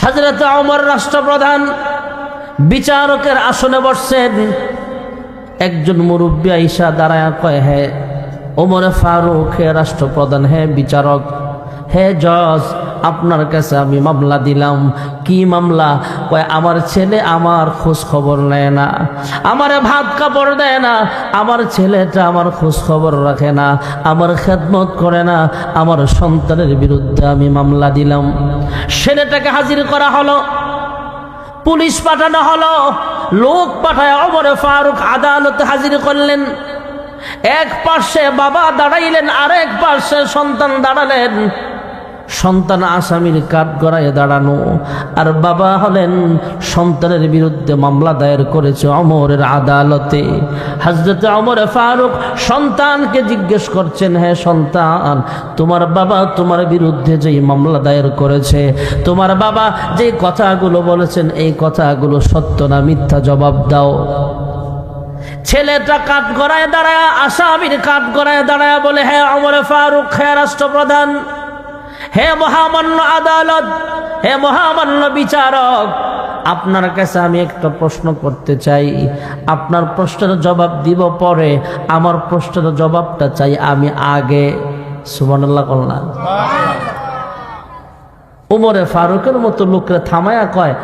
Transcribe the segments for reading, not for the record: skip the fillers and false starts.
হযরত ওমর রাষ্ট্রপ্রধান বিচারকের আসনে বসছেন। একজন মুরব্বী আইসা দাঁড়ায় কয়, হে ওমর ফারুক, হে রাষ্ট্রপ্রধান, হে বিচারক, হে জজ, আপনার কাছে আমি মামলা দিলাম। কি মামলা? কয়, আমার ছেলে আমার খোঁজ খবর নেয় না, আমার ভাত কাপড় দেয় না, আমার ছেলেটা আমার খোঁজ খবর রাখে না, আমার খেদমত করে না, আমার সন্তানের বিরুদ্ধে আমি মামলা দিলাম। ছেলেটাকে হাজির করা হলো, পুলিশ পাঠানো হলো, লোক পাঠায় ওমর ফারুক আদালতে হাজির করলেন। এক পাশে বাবা দাঁড়াইলেন, আরেক পাশে সন্তান দাঁড়ালেন। সন্তান আসামির কাঠগড়ায় দাঁড়ানো, আর বাবা হলেন সন্তানের বিরুদ্ধে মামলা দায়ের করেছে ওমরের আদালতে। হযরত ওমর ফারুক সন্তানকে জিজ্ঞেস করছেন, হে সন্তান, তোমার বাবা তোমার বিরুদ্ধে যেই মামলা দায়ের করেছে, তোমার বাবা যে কথাগুলো বলেছেন, এই কথাগুলো সত্য না মিথ্যা? জবাব দাও। ছেলেটা কাঠগড়ায় দাঁড়ায়, আসামির কাঠগড়ায় দাঁড়ায় বলে, হে ওমর ফারুক, হে রাষ্ট্রপ্রধান, হে মহামান্য আদালত, হে মহামান্য বিচারক, আপনার কাছে আমি একটা প্রশ্ন করতে চাই। আপনার প্রশ্নের জবাব দিব পরে, আমার প্রশ্নের জবাবটা চাই আমি আগে। সুবহানাল্লাহ বললাম। ওমরে ফারুকের মতো লোকরা থামায়া কয়,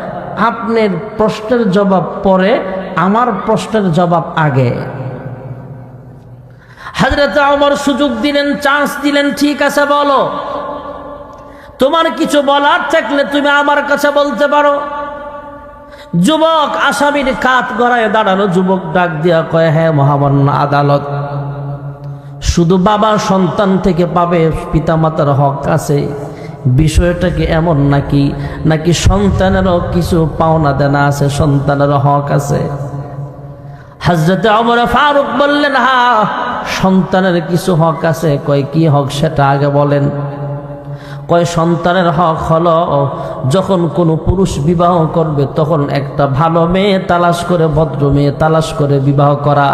আপনার প্রশ্নের জবাব পরে, আমার প্রশ্নের জবাব আগে। হযরত ওমর সুযোগ দিলেন, চান্স দিলেন, ঠিক আছে বলো, তোমার কিছু বলার থাকলে তুমি আমার কাছে বলতে পারো। যুবক আসামির কাঠ গড়ায় দাঁড়ানো, যুবক ডাক দিয়া কয়, হ্যাঁ মহামান্য আদালত, শুধু বাবা সন্তান থেকে পাবে, পিতামাতার হক আছে, বিষয়টা কি এমন নাকি? নাকি সন্তানেরও কিছু পাওনা দেনা আছে, সন্তানেরও হক আছে? হযরত ওমর ফারুক বললেন, হ্যাঁ সন্তানের কিছু হক আছে। কয়, কি হক সেটা আগে বলেন। কয়, সন্তানের হক হলো যখন কোনো পুরুষ বিবাহ করবে তখন একটা ভালো মেয়ে তালাশ করে, ভদ্র মেয়ে তালাশ করে বিবাহ করা।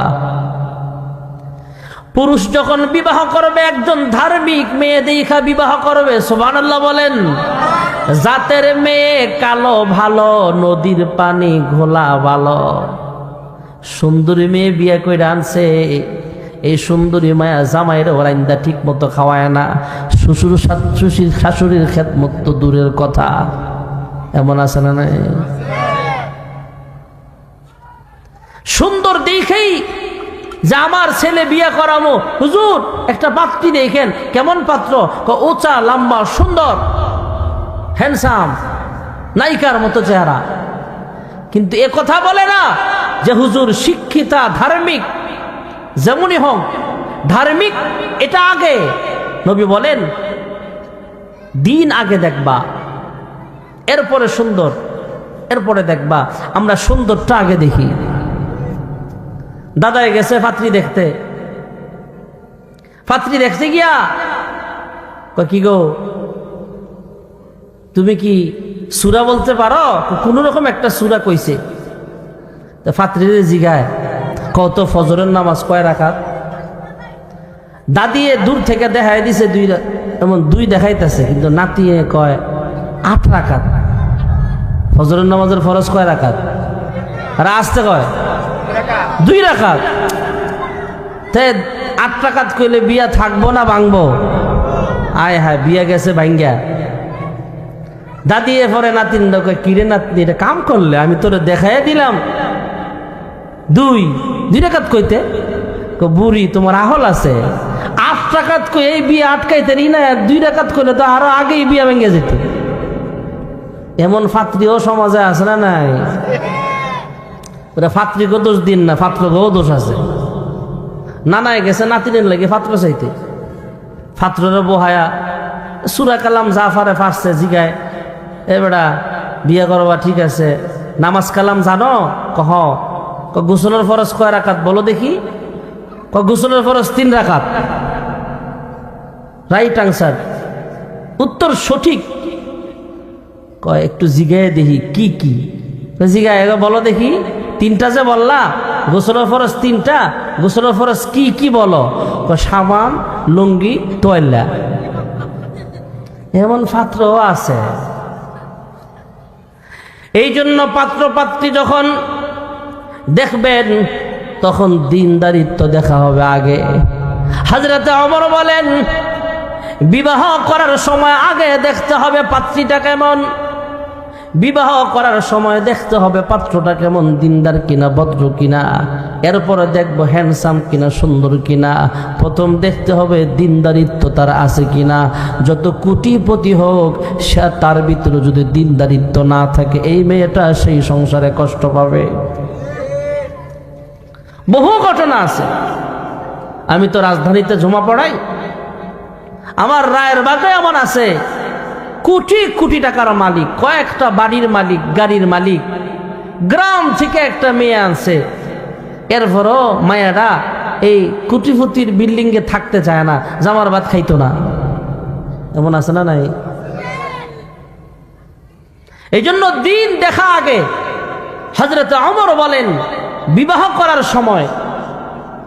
পুরুষ যখন বিবাহ করবে একজন ধার্মিক মেয়ে দেখা বিবাহ করবে। সুবহানাল্লাহ বলেন। জাতের মেয়ে কালো ভালো, নদীর পানি ঘোলা ভালো। সুন্দরী মেয়ে বিয়ে করে আনছে, এই সুন্দরী মায়া জামাইয়ের ওরাইন্দা ঠিক মতো খাওয়ায় না, শ্বশুর শাশুড়ির খেদমত তো দূরের কথা। এমন আছে না? নাই? সুন্দর দেখেই যে আমার ছেলে বিয়ে করামো, হুজুর একটা পাত্রী দেখেন, কেমন পাত্র? উঁচা লম্বা সুন্দর হ্যান্ডসাম, নায়িকার মতো চেহারা। কিন্তু এ কথা বলে না যে হুজুর শিক্ষিতা ধার্মিক, যেমনই হোক ধার্মিক, এটা আগে। নবী বলেন দিন আগে দেখবা, এরপরে সুন্দর, এরপরে দেখবা। আমরা সুন্দরটা আগে দেখি। দাদায় গেছে পাত্রী দেখতে, পাত্রী দেখতে গিয়া কি গো তুমি কি সূরা বলতে পারো? কোন রকম একটা সূরা কইছে। পাত্রীর জিগায়, কত ফজরের নামাজ কয় রাকাত? দাদিয়ে দূর থেকে দেখাই দিছে এমন দুই দেখাইতেছে, কিন্তু নাতিয়ে কয় 8 রাকাত। ফজরের নামাজের ফরজ কয় রাকাত? আর আসতে কয় 2 রাকাত। 8 রাকাত কইলে বিয়া থাকবো না ভাঙবো? আয় হায়, বিয়া গেছে ভাঙ্গা। দাদিয়ে পরে নাতিন কয়, কিরে নাতনি, এটা কাম করলে? আমি তোরে দেখাই দিলাম 2 রাকাত কইতে। বুড়ি তোমার আহল আছে, 8 রাকাত কই এই বিয়ে আটকাইতে রি না, 2 রাকাত কইলে তো আরো আগেই বিয়া ভেঙে যেত। এমন ফাত্রীও সমাজে আছে না? নাই? ওরা ফাত্রীকে দোষ দিন না, ফাত্রকেও দোষ আছে। নানায় গেছে নাতিনের লাগে ফাত্র চাইতে, ফাত্রের বহায়া সূরা কালাম জাফারে ফারছে, জিগায়, এ বেড়া বিয়ে করবা ঠিক আছে, নামাজ কালাম জানো? কহ। গোসলের ফরজ কয় রাকাত বলো দেখি? গোসলের ফরজ 3 রাকাত। রাইট আনসার, উত্তর সঠিক। কয় একটু জিগায় দেখি কি কি? জিগায় বলো দেখি, 3টা যে বললা, গোসলের ফরজ 3টা, গোসলের ফরজ কি কি বলো? সাবান, লুঙ্গি, তোয়াল্লা। এমন ফাত্রও আছে। এই জন্য পাত্র পাত্রী যখন দেখবেন তখন দিনদারিত্ব দেখা হবে আগে। হযরতে ওমর বলেন, বিবাহ করার সময় আগে দেখতে হবে পাত্রীটা কেমন, বিবাহ করার সময় দেখতে হবে পাত্রটা কেমন, দিনদার কিনা, ভদ্র কিনা, এরপরে দেখবো হ্যান্ডসাম কিনা, সুন্দর কিনা। প্রথম দেখতে হবে দিনদারিত্ব তার আছে কিনা। যত কোটিপতি হোক, সে তার ভিতরে যদি দিনদারিত্ব না থাকে, এই মেয়েটা সেই সংসারে কষ্ট পাবে। বহু ঘটনা আছে। আমি তো রাজধানীতে জমা পড়াই, আমার রায়ের বাগে এমন আছে কোটি কোটি টাকার মালিক, কয়েকটা বাড়ির মালিক, গাড়ির মালিক, গ্রাম থেকে একটা মেয়ে আনছে, এরপরও মায়াটা এই কোটিপতির বিল্ডিং এ থাকতে চায় না, জামার ভাত খাইতো না। এমন আছে না নাই? এই জন্য দিন দেখা আগে। হযরতে ওমর বলেন, বিবাহ করার সময়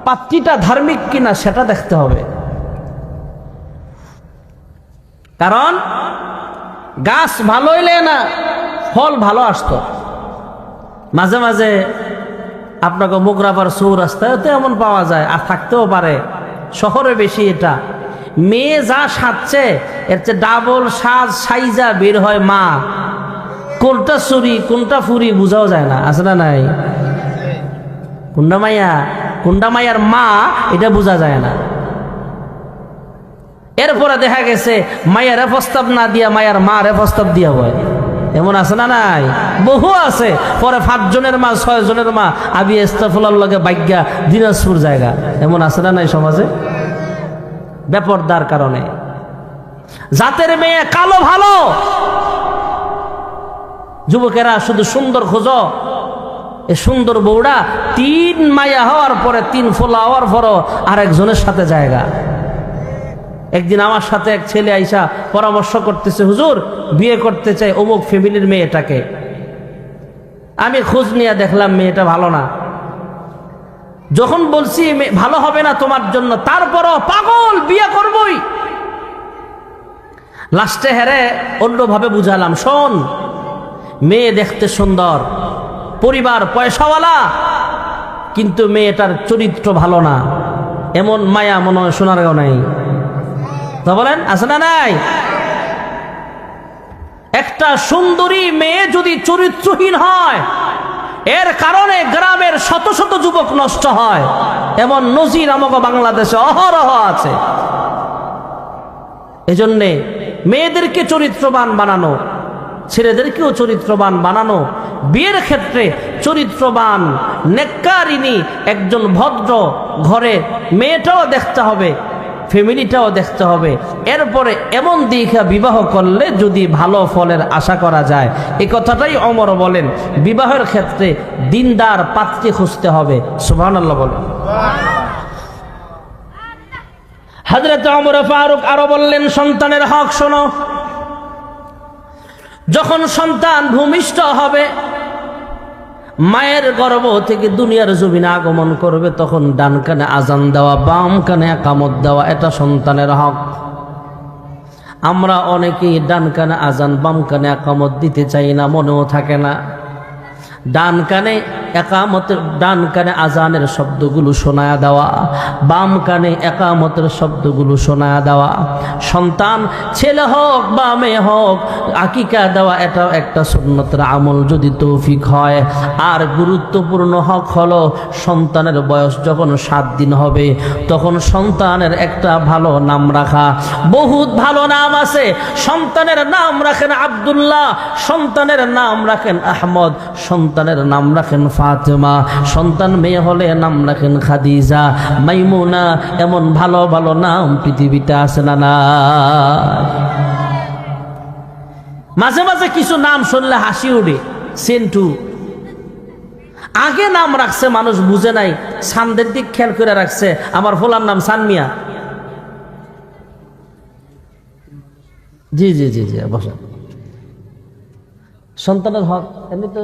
পাত্রীটা ধার্মিক কিনা সেটা দেখতে হবে। কারণ গাছ ভালো হইলে না ফল ভালো আসতো। মাঝে মাঝে আপনাকে মোগরাপাড় চৌরাস্তায় তো এমন পাওয়া যায়, আর থাকতেও পারে, শহরে বেশি এটা। মেয়ে যা সাজছে এর চেয়ে ডাবল সাজ সাইজা বের হয় মা। কোনটা চুরি কোনটা ফুরি বুঝাও যায় না, আছে না নাই? কোনটা মাইয়া কোনটা মাইয়ার মা এটা বোঝা যায় না। এরপরে দেখা গেছে মায়ের প্রস্তাব না দিয়া মায়ের মারে প্রস্তাব দিয়া হয়, এমন আছে না নাই? বহু আছে। পরে 5 জনের মা 6 জনের মা আবি ইস্তাফুলার লগে বাইজ্ঞা দিনাজপুর জায়গা, এমন আছে না নাই সমাজে? বেপরদার কারণে। জাতের মেয়ে কালো ভালো, যুবকেরা শুধু সুন্দর খোঁজো। এই সুন্দর বউড়া 3 মাইয়া হওয়ার পরে 3 ফোলা হওয়ার পরও আরেকজনের সাথে জায়গা। একদিন আমার সাথে এক ছেলে আইসা পরামর্শ করতেছে, হুজুর বিয়ে করতে চাই অমুক ফ্যামিলির মেয়েটাকে। আমি খোঁজ নিয়ে দেখলাম মেয়েটা ভালো না। যখন বলছি ভালো হবে না তোমার জন্য, তারপরও পাগল বিয়ে করবই। লাস্টে হেরে অন্যভাবে বুঝালাম, শোন মেয়ে দেখতে সুন্দর, পরিবার পয়সাওয়ালা, কিন্তু মেয়েটার চরিত্র ভালো না, এমন মায়া মনে হয় শোনার গো নাই। তা বলেন আছে না নাই? একটা সুন্দরী মেয়ে যদি চরিত্রহীন হয়, এর কারণে গ্রামের শত শত যুবক নষ্ট হয়, এমন নজির আমাকে বাংলাদেশে অহরহ আছে। এজন্যে মেয়েদেরকে চরিত্রবান বানানো, ছেলেদেরকেও চরিত্রবান বানানো, বিয়ের ক্ষেত্রে চরিত্রবান নেককারিনী একজন ভদ্র ঘরে মেয়েটাও দেখতে হবে, ফ্যামিলিটাও দেখতে হবে। এরপরে এমন দিকে বিবাহ করলে যদি ভালো ফলের আশা করা যায়। এই কথাটাই ওমর বলেন, বিবাহের ক্ষেত্রে দিনদার পাত্রী খুঁজতে হবে। সুবহানাল্লাহ বলেন। হযরত ওমর ফারুক আরো বললেন, সন্তানের হক শোনো। যখন সন্তান ভূমিষ্ঠ হবে, মায়ের গর্ভ থেকে দুনিয়ার জমিনে আগমন করবে, তখন ডান কানে আজান দেওয়া, বাম কানে একামত দেওয়া, এটা সন্তানের হক। আমরা অনেকেই ডান কানে আজান বাম কানে একামত দিতে চাই না, মনেও থাকে না। ডান কানে একামতের, ডান কানে আজানের শব্দগুলো শোনায়া দেওয়া, বাম কানে একামতের শব্দগুলো শোনায়া দেওয়া। সন্তান ছেলে হোক বা মেয়ে হোক, আকিকা দেওয়া এটাও একটা সুন্নতের আমল যদি তৌফিক হয়। আর গুরুত্বপূর্ণ হক হলো, সন্তানের বয়স যখন 7 দিন হবে, তখন সন্তানের একটা ভালো নাম রাখা। বহুত ভালো নাম আছে। সন্তানের নাম রাখেন আব্দুল্লাহ, সন্তানের নাম রাখেন আহমদ, সন্তানের নাম রাখেন ফাতেমা, সন্তান মেয়ে হলে নাম রাখেন খাদিজা, মাইমুনা। এমন ভালো ভালো নাম পৃথিবীতে আছে না না? মাঝে মাঝে কিছু নাম শুনলে হাসি উঠে। সেন্টু আগে নাম রাখছে, মানুষ বুঝে নাই, সানদের দিক খেয়াল করে রাখছে। আমার ফোলার নাম সানমিয়া। জি জি জি জি বসা। সন্তানের হক এমনি তো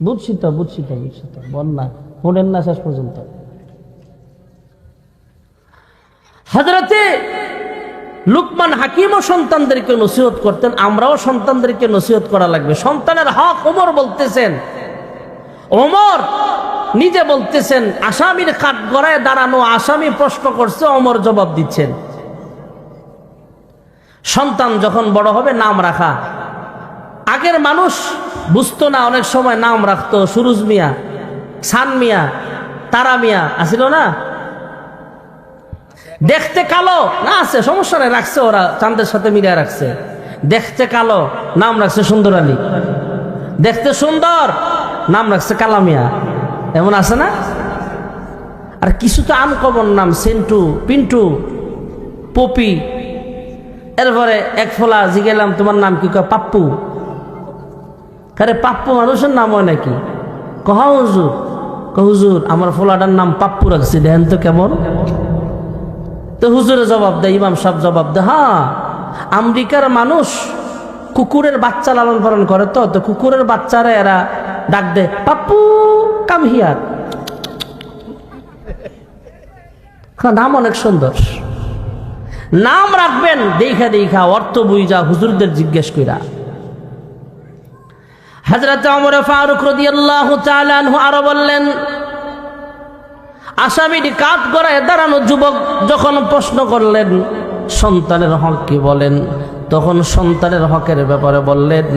বুঝছি তো বন্যা শোনেন না শেষ পর্যন্ত। হযরতে লুকমান হাকিমও সন্তানদেরকে নসিহত করতেন, আমরাও সন্তানদেরকে নসিহত করা লাগবে। সন্তানের হক ওমর বলতেছেন, ওমর নিজে বলতেছেন, আসামির কাঠগড়ায় দাঁড়ানো আসামি প্রশ্ন করছে, ওমর জবাব দিচ্ছেন। সন্তান যখন বড় হবে নাম রাখা, আগের মানুষ বুঝতো না, অনেক সময় নাম রাখতো সুরুজ মিয়া, সান মিয়া, তারা মিয়া, আসিল না? দেখতে কালো না, আছে সমস্যা নেই, রাখছে ওরা, চাঁদের সাথে মিলিয়ে রাখছে। দেখতে কালো, নাম রাখছে সুন্দর আলী। দেখতে সুন্দর, নাম রাখছে কালামিয়া। এমন আছে না? আর কিছু তো আনকমন নাম, সেন্টু, পিন্টু, পপি। এরপরে এক ফোলা জিগেলাম, তোমার নাম কি? কয় পাপ্পু। আরে পাপ্পু মানুষের নাম হয় নাকি? কহা হুজুর, হুজুর আমার ফোলাটার নাম পাপ্পু রাখছি, দেখেন তো কেমন। তো হুজুরে জবাব দেয়, ইমাম সাহেব জবাব দেয়, হ্যাঁ আমেরিকার মানুষ কুকুরের বাচ্চা লালন পালন করে, তো কুকুরের বাচ্চারা এরা ডাক দে, পাপ্পু কাম হিয়ার। নাম অনেক সুন্দর। নাম রাখবেন দেখা দেখা, অর্থ বুঝা, হুজুরদের জিজ্ঞেস কইরা। হযরত ওমর ফারুক রাদিয়াল্লাহু তাআলা আনহু আরো বললেন, আসামির কাঠগড়ায় দাঁড়ানো যুবক যখন প্রশ্ন করলেন সন্তানের হক কি বলেন, তখন সন্তানের হকের ব্যাপারে বললেন,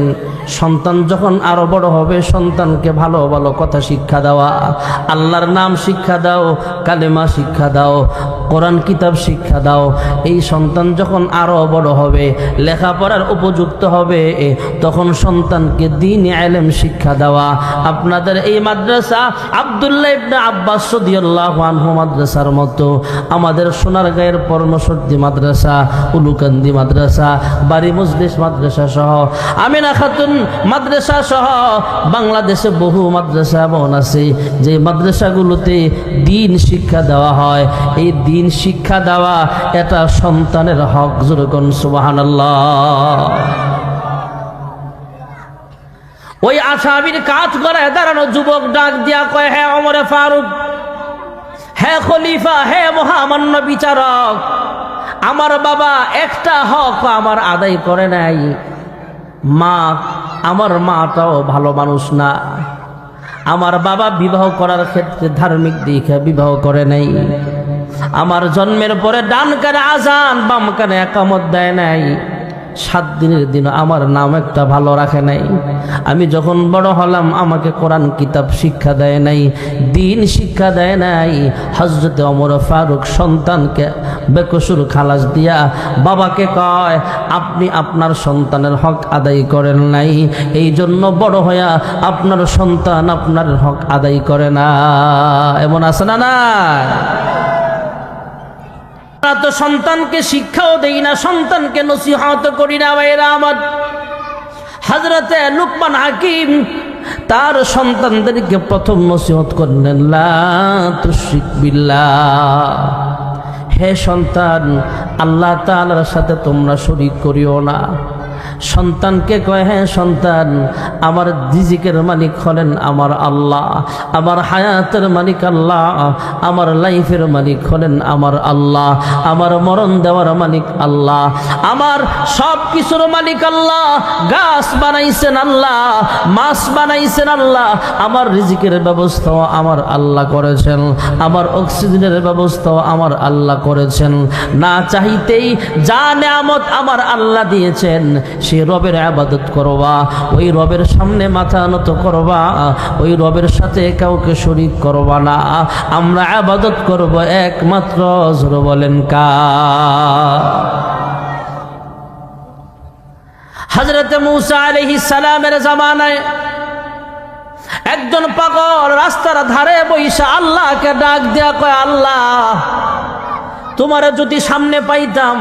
সন্তান যখন আরো বড় হবে সন্তানকে ভালো ভালো কথা শিক্ষা দেওয়া, আল্লাহর নাম শিক্ষা দাও, কালেমা শিক্ষা দাও, কোরআন কিতাব শিক্ষা দাও। এই সন্তান যখন আরো বড় হবে, লেখাপড়ার উপযুক্ত হবে, তখন সন্তানকে দ্বীন ইলম শিক্ষা দেওয়া। আপনাদের এই মাদ্রাসা আব্দুল্লাহ ইবনে আব্বাস রাদিয়াল্লাহু আনহু মাদ্রাসার মতো আমাদের সোনারগাঁয়ের পরমসর্দি মাদ্রাসা, উলুকান্দি মাদ্রাসা, বাড়ি মজলিস মাদ্রাসা সহ, আমিনা খাতুন মাদ্রাসা সহ বাংলাদেশে বহু মাদ্রাসা এমন আছে যে মাদ্রাসাগুলোতে দ্বীন শিক্ষা দেওয়া হয়। এই দ্বীন শিক্ষা দেওয়া এটা সন্তানের হক। যেরকম সুবহানাল্লাহ। ওই আসামির কাঠগড়ায় দাঁড়ানো যুবক ডাক দিয়া কয়, হে ওমর ফারুক, হে খলিফা, হে মহামান্য বিচারক, আমার বাবা একটা হক আমার আদায় করে নাই। মা, আমার মাটাও ভালো মানুষ না। আমার বাবা বিবাহ করার ক্ষেত্রে ধার্মিক দিকে বিবাহ করে নাই। আমার জন্মের পরে ডান কানে আজান, বাম কানে একামত দেয় নাই। 7 দিনের দিন আমার নাম একটা ভালো রাখে নাই। আমি যখন বড় হলাম আমাকে কোরআন কিতাব শিক্ষা দেয় নাই, দ্বীন শিক্ষা দেয় নাই। হযরত ওমর ফারুক সন্তানকে বেকসুর খালাস দিয়া বাবাকে কয়, আপনি আপনার সন্তানের হক আদায় করেন নাই, এই জন্য বড় হইয়া আপনার সন্তান আপনার হক আদায় করে না। এমন আছে না? না, তো সন্তানকে শিক্ষাও দেই না, সন্তানকে নসিহত করি না। ভাইরা আমার, হযরতে লুকমান হাকিম তার সন্তানদেরকে প্রথম নসিহত করলেন, লা তুশরিক বিল্লাহ, হে সন্তান, আল্লাহ তাআলার সাথে তোমরা শরীক করিও না। সন্তানকে কয়, হ্যাঁ সন্তান, আমার রিজিকের মালিক হলেন আমার আল্লাহ, আমার হায়াতের মালিক আল্লাহ, আমার লাইফের মালিক হলেন আমার আল্লাহ, আমার মরণ দেওয়ার মালিক আল্লাহ, আমার সব কিছুর মালিক আল্লাহ। গাছ বানাইছেন আল্লাহ, মাছ বানাইছেন আল্লাহ, আমার রিজিকের ব্যবস্থাও আমার আল্লাহ করেছেন, আমার অক্সিজেনের ব্যবস্থাও আমার আল্লাহ করেছেন। না চাইতেই যা নিয়ামত আমার আল্লাহ দিয়েছেন, সেই রবের ইবাদত করবা, ওই রবের সামনে মাথা নত করবা, ওই রবের সাথে কাউকে শরীক করবা না। আমরা ইবাদত করব একমাত্র, জোরে বলেন কার? হযরত মুসা আলাইহিস সালামের জামানায় একজন পাগল রাস্তার ধারে বইসা আল্লাহকে ডাক দিয়া কয়, আল্লাহ, তোমারে যদি সামনে পাইতাম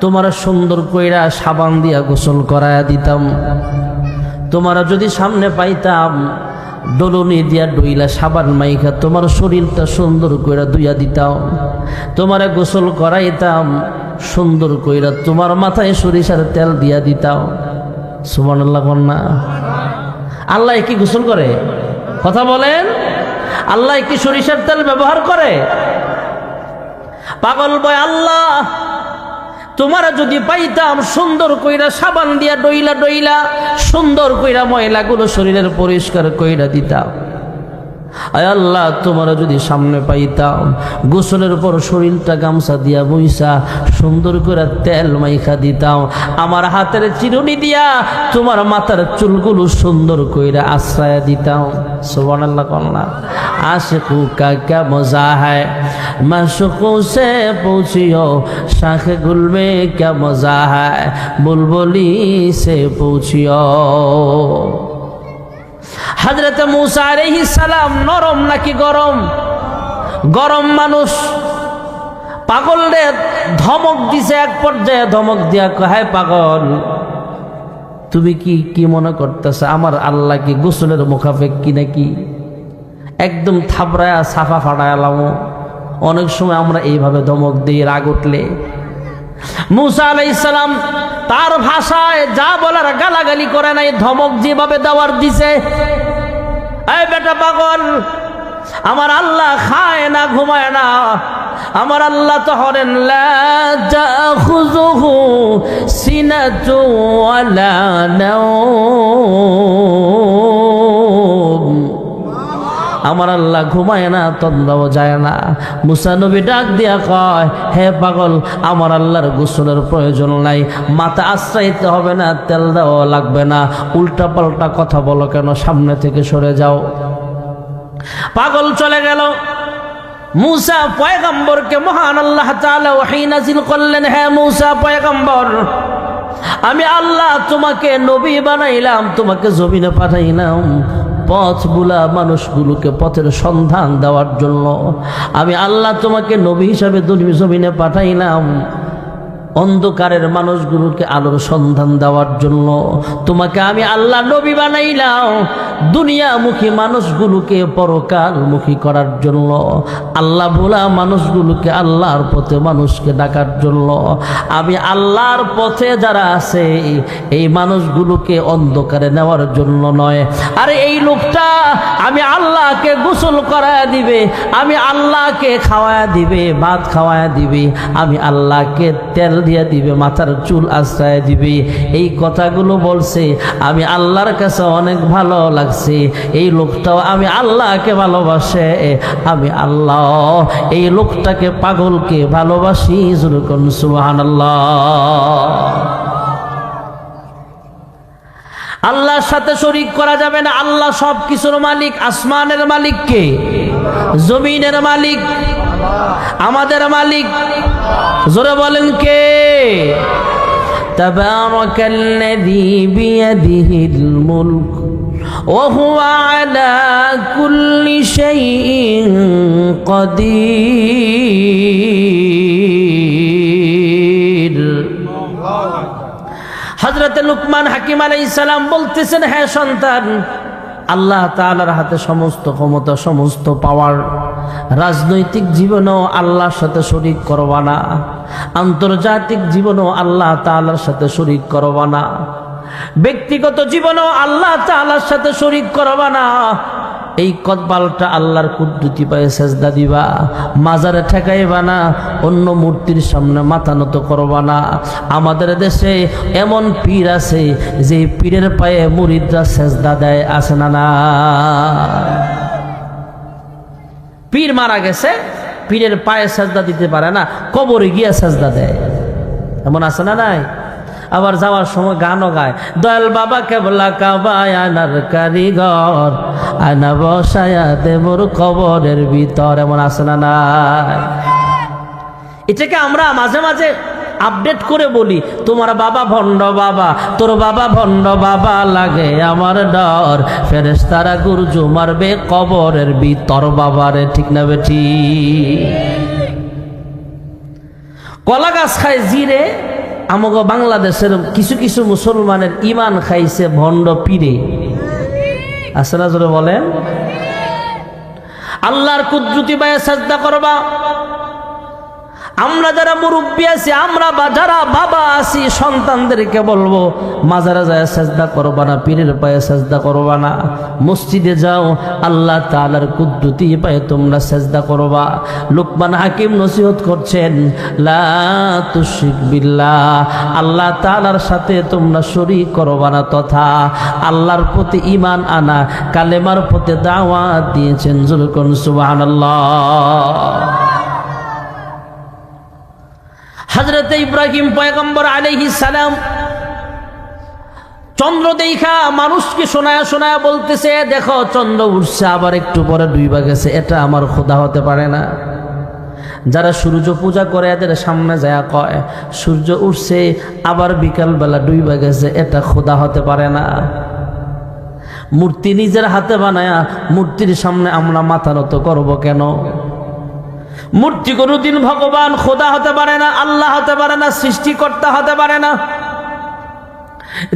তোমার সুন্দর কইরা সাবান দিয়া গোসল করায়া দিতাম, তোমার যদি সামনে পাইতাম ডলনি দিয়া ডইলা সাবান মাইখা তোমার শরীরটা সুন্দর কইরা ধুইয়া দিতাম, তোমারে গোসল করাইতাম সুন্দর কইরা, তোমার মাথায় সরিষার তেল দিয়া দিতাম। সুবহানাল্লাহ কন্যা। আল্লাহ কি গোসল করে? কথা বলেন, আল্লাহ কি সরিষার তেল ব্যবহার করে? পাগল বয়, আল্লাহ তোমারা যদি পাইতাম সুন্দর কইরা সাবান দিয়া ডইলা ডইলা সুন্দর কইরা ময়লাগুলো শরীরের পরিষ্কার কইরা দিতাম। আয় আল্লাহ, তোমারা যদি সামনে পাইতাম গোসলের পর শরীরটা গামছা দিয়া বইসা সুন্দর করে তেল মাইখা দিতাম, আমার হাতের চিরুনি দিয়া তোমার মাথার চুলগুলো সুন্দর কইরা আশ্রয় দিতাম। সুবহানাল্লাহ কন্যা। आशिकू का क्या मजा है, माशूकों से पूछियो, शाख गुल में क्या मजा है, बुलबुली से पूछियो। हजरत मूसा अलैहिस सालाम नरम नाকি गरम? गरम मानुष पागल रे धमक दिছে, এক পর্যায়ে ধমক দিয়া কয়, পাগল তুমি কি মনে করতেছ আমার আল্লাহ কি গোসলের মুখাপেক্ষী নাকি? একদম থাবড়ায়া সাফা ফাটায়ালাম। অনেক সময় আমরা এইভাবে ধমক দিই রাগ উঠলে। মুসা আলাইহিস সালাম তার ভাষায় যা বলার গালাগালি করে নাই, ধমক যেভাবে দেওয়ার দিছে, এই বেটা পাগল, আমার আল্লাহ খায় না ঘুমায় না, আমার আল্লাহ তো হরেন লা তাখুযুহু সিনাতু ওয়ালা নাওম, আমার আল্লাহ ঘুমায় না, তন্দ্রাও যায় না। মুসা নবী ডাক দিয়া কয়, হে পাগল, আমার আল্লাহর গোসলের প্রয়োজন নাই, মাথা আশ্রাইতে হবে না, তেল দেওয়া লাগবে না, উল্টা পাল্টা কথা বলো কেন? সামনে থেকে সরে যাও। পাগল চলে গেল। মুসা পয়গম্বরকে মহান আল্লাহ তাআলা ওহী নাযিল করলেন, হে মুসা পয়গম্বর, আমি আল্লাহ তোমাকে নবী বানাইলাম, তোমাকে জমিনে পাঠাইলাম পথ বুলা মানুষগুলোকে পথের সন্ধান দেওয়ার জন্য। আমি আল্লাহ তোমাকে নবী হিসাবে জমিনে পাঠাইলাম অন্ধকারের মানুষগুলোকে আলোর সন্ধান দেওয়ার জন্য। তোমাকে আমি আল্লাহ নবী বানাইলাম দুনিয়ামুখী মানুষগুলোকে পরকালমুখী করার জন্য, আল্লাহ ভোলা মানুষগুলোকে আল্লাহর পথে মানুষকে ডাকার জন্য। আমি আল্লাহর পথে যারা আছে এই মানুষগুলোকে অন্ধকারে নেওয়ার জন্য নয়। আরে এই লোকটা আমি আল্লাহকে গোসল করায়া দিবে, আমি আল্লাহকে খাওয়ায়া দিবে, ভাত খাওয়ায়া দিবে, আমি আল্লাহকে তেল দিয়া দিবে, মাথার চুল আশ্রয় দিবে, এই কথাগুলো বলছে। আমি আল্লাহর কাছে অনেক ভালো লাগছে, এই লোকটাও আমি আল্লাহকে ভালোবাসে, আমি আল্লাহ এই লোকটাকে পাগলকে ভালোবাসি। যুরকুন সুবহানাল্লাহ। আল্লাহর সাথে শরীক করা যাবে না। আল্লাহ সব কিছুর মালিক। আসমানের মালিক কে? জমিনের মালিক, আমাদের মালিক। জোরে বলেন কে? তাবারাকাল্লাযী বিয়াদিহিল মুলক ওয়া হুয়া আলা কুল্লি শাইইন কাদির। হযরত লুকমান হাকিম আলাইহিস সালাম বলতেছেন, হে সন্তান, আল্লাহ তাআলার হাতে সমস্ত ক্ষমতা, সমস্ত পাওয়ার। রাজনৈতিক জীবনেও আল্লাহর সাথে শরীক করবা না, আন্তর্জাতিক জীবনেও আল্লাহ তাআলার সাথে শরীক করবা না, ব্যক্তিগত জীবনেও আল্লাহ তাআলার সাথে শরীক করবা না। এই কপালটা আল্লাহর কুদরতি পায়ে সেজদা দিবা, মাজারে ঠেকাইবা না, অন্য মূর্তির সামনে মাথা নত করবা না। আমাদের দেশে এমন পীর আছে যে পীরের পায়ে মুরিদরা সেজদা দেয়, আছে না? না, পীর মারা গেছে, পীরের পায়ে সেজদা দিতে পারে না, কবরে গিয়া সেজদা দেয়, এমন আছে না? নাই। আবার যাওয়ার সময় গানও গায়, দয়াল বাবা কেবলা কাবায় আনার কারিগর, আনা বসায়া দেবর কবরের ভিতর, এমন আছে না? নাই। এটাকে আমরা মাঝে মাঝে আপডেট করে বলি, তোমার বাবা ভণ্ড বাবা, তোর বাবা ভণ্ড বাবা, লাগে আমার ডর, ফেরেশতারা গুরজু মারবে কবরের ভিতর বাবারে। ঠিক না বেটি? কলা গাছ খায় জিরে। আমাগো বাংলাদেশের কিছু কিছু মুসলমানের ইমান খাইছে ভণ্ড পীরে, আছে না? জোরে বলেন। আল্লাহর কুদরতি পায়ে সাজদা করবা, আমরা যারা মুরব্বী আছি, আমরা বা যারা বাবা আছি, সন্তানদেরকে বলবো মাজারে যায় সেজদা করবা না, পীরের পায়ে সেজদা করবা না, মসজিদে যাও আল্লাহ তাআলার কুদরতি পায়ে তোমরা সেজদা করবা। লুকমান হাকিম নসিহত করছেন, লা তুশরিক বিল্লাহ, আল্লাহ তাআলার সাথে তোমরা শরীক করবা না, তথা আল্লাহর প্রতি ঈমান আনা, কালেমার প্রতি দাওয়াত দিয়েছেন। যুলকুন সুবহানাল্লাহ। হযরত ইব্রাহিম পয়গম্বর আলাইহিস সালাম চন্দ্র দেখা মানুষকে শোনায়া শোনায়া বলতেছে, দেখো চন্দ্র উঠছে, আবার একটু পরে ডুইবা গেছে, এটা আমার খোদা হতে পারে না। যারা সূর্য পূজা করে এদের সামনে যায় কয়, সূর্য উঠছে আবার বিকালবেলা ডুইবা গেছে, এটা খোদা হতে পারে না। মূর্তি নিজের হাতে বানায়া মূর্তির সামনে আমরা মাথা নত করবো কেন? মূর্তি কোনদিন ভগবান খোদা হতে পারে না, আল্লাহ হতে পারে না, সৃষ্টিকর্তা হতে পারে না।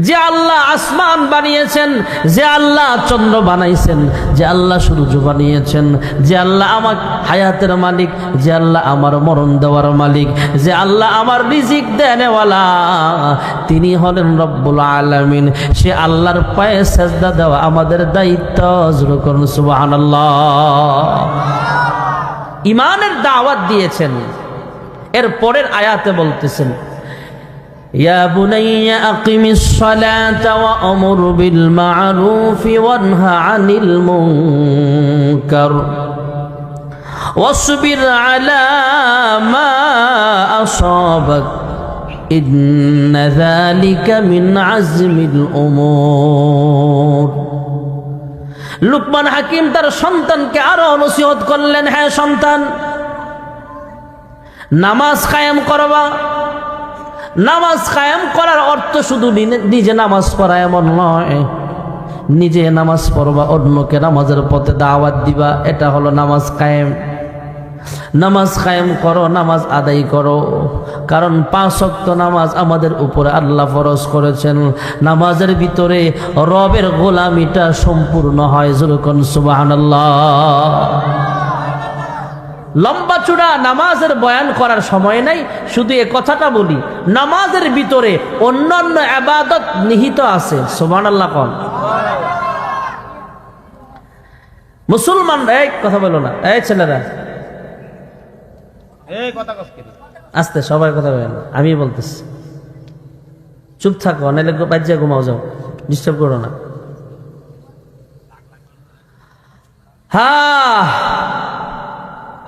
যে আল্লাহ আসমান বানিয়েছেন, যে আল্লাহ চন্দ্র বানাইছেন, যে আল্লাহ সূর্য বানিয়েছেন, যে আল্লাহ আমার হায়াতের মালিক, যে আল্লাহ আমার মরণ দেওয়ার মালিক, যে আল্লাহ আমার রিজিক দেনেওয়ালা, তিনি হলেন রব্বুল আলামিন। সে আল্লাহর পায়ে সেজদা দেওয়া আমাদের দায়িত্ব। জোরে করুন সুবহানাল্লাহ। ঈমানের দাওয়াত দিয়েছেন। এর পরের আয়াতে বলতেছেন, ইয়া বুনাইয়া আকিমিস সালাতা ওয়া আমুর বিল মা'রুফি ওয়ানহা আনিল মুনকার ওয়াসবির আলা মা আসাবাক ইন্না যালিকা মিন আজমিল উমুর। লুকমান হাকিম তার সন্তানকে আরো নসিহত করলেন, হ্যাঁ সন্তান, নামাজ কায়েম করবা। নামাজ কায়েম করার অর্থ শুধু নিজে নামাজ পড়া এমন নয়, নিজে নামাজ পড়বা, অন্যকে নামাজের পথে দাওয়াত দিবা, এটা হলো নামাজ কায়েম। নামাজ কায়েম করো, নামাজ আদায় করো, কারণ 5 ওয়াক্ত নামাজ আমাদের উপরে আল্লাহ ফরজ করেছেন। নামাজের ভিতরে রবের গোলামিটা সম্পূর্ণ হয়। যুরকুন সুবহানাল্লাহ। লম্বা চূড়া নামাজের বয়ান করার সময় নাই, শুধু এ কথাটা বলি, নামাজের ভিতরে অন্যান্য ইবাদত নিহিত আছে। সুবহানাল্লাহ কোন মুসলমানরা, এই কথা বলো না, এই ছেলেরা আস্তে, সবাই কথা বলেন, আমি বলতেছি, চুপ থাকো, নাহলে বাজ্যা ঘুমাও, যাও, ডিস্টার্ব করো না। হ্যাঁ,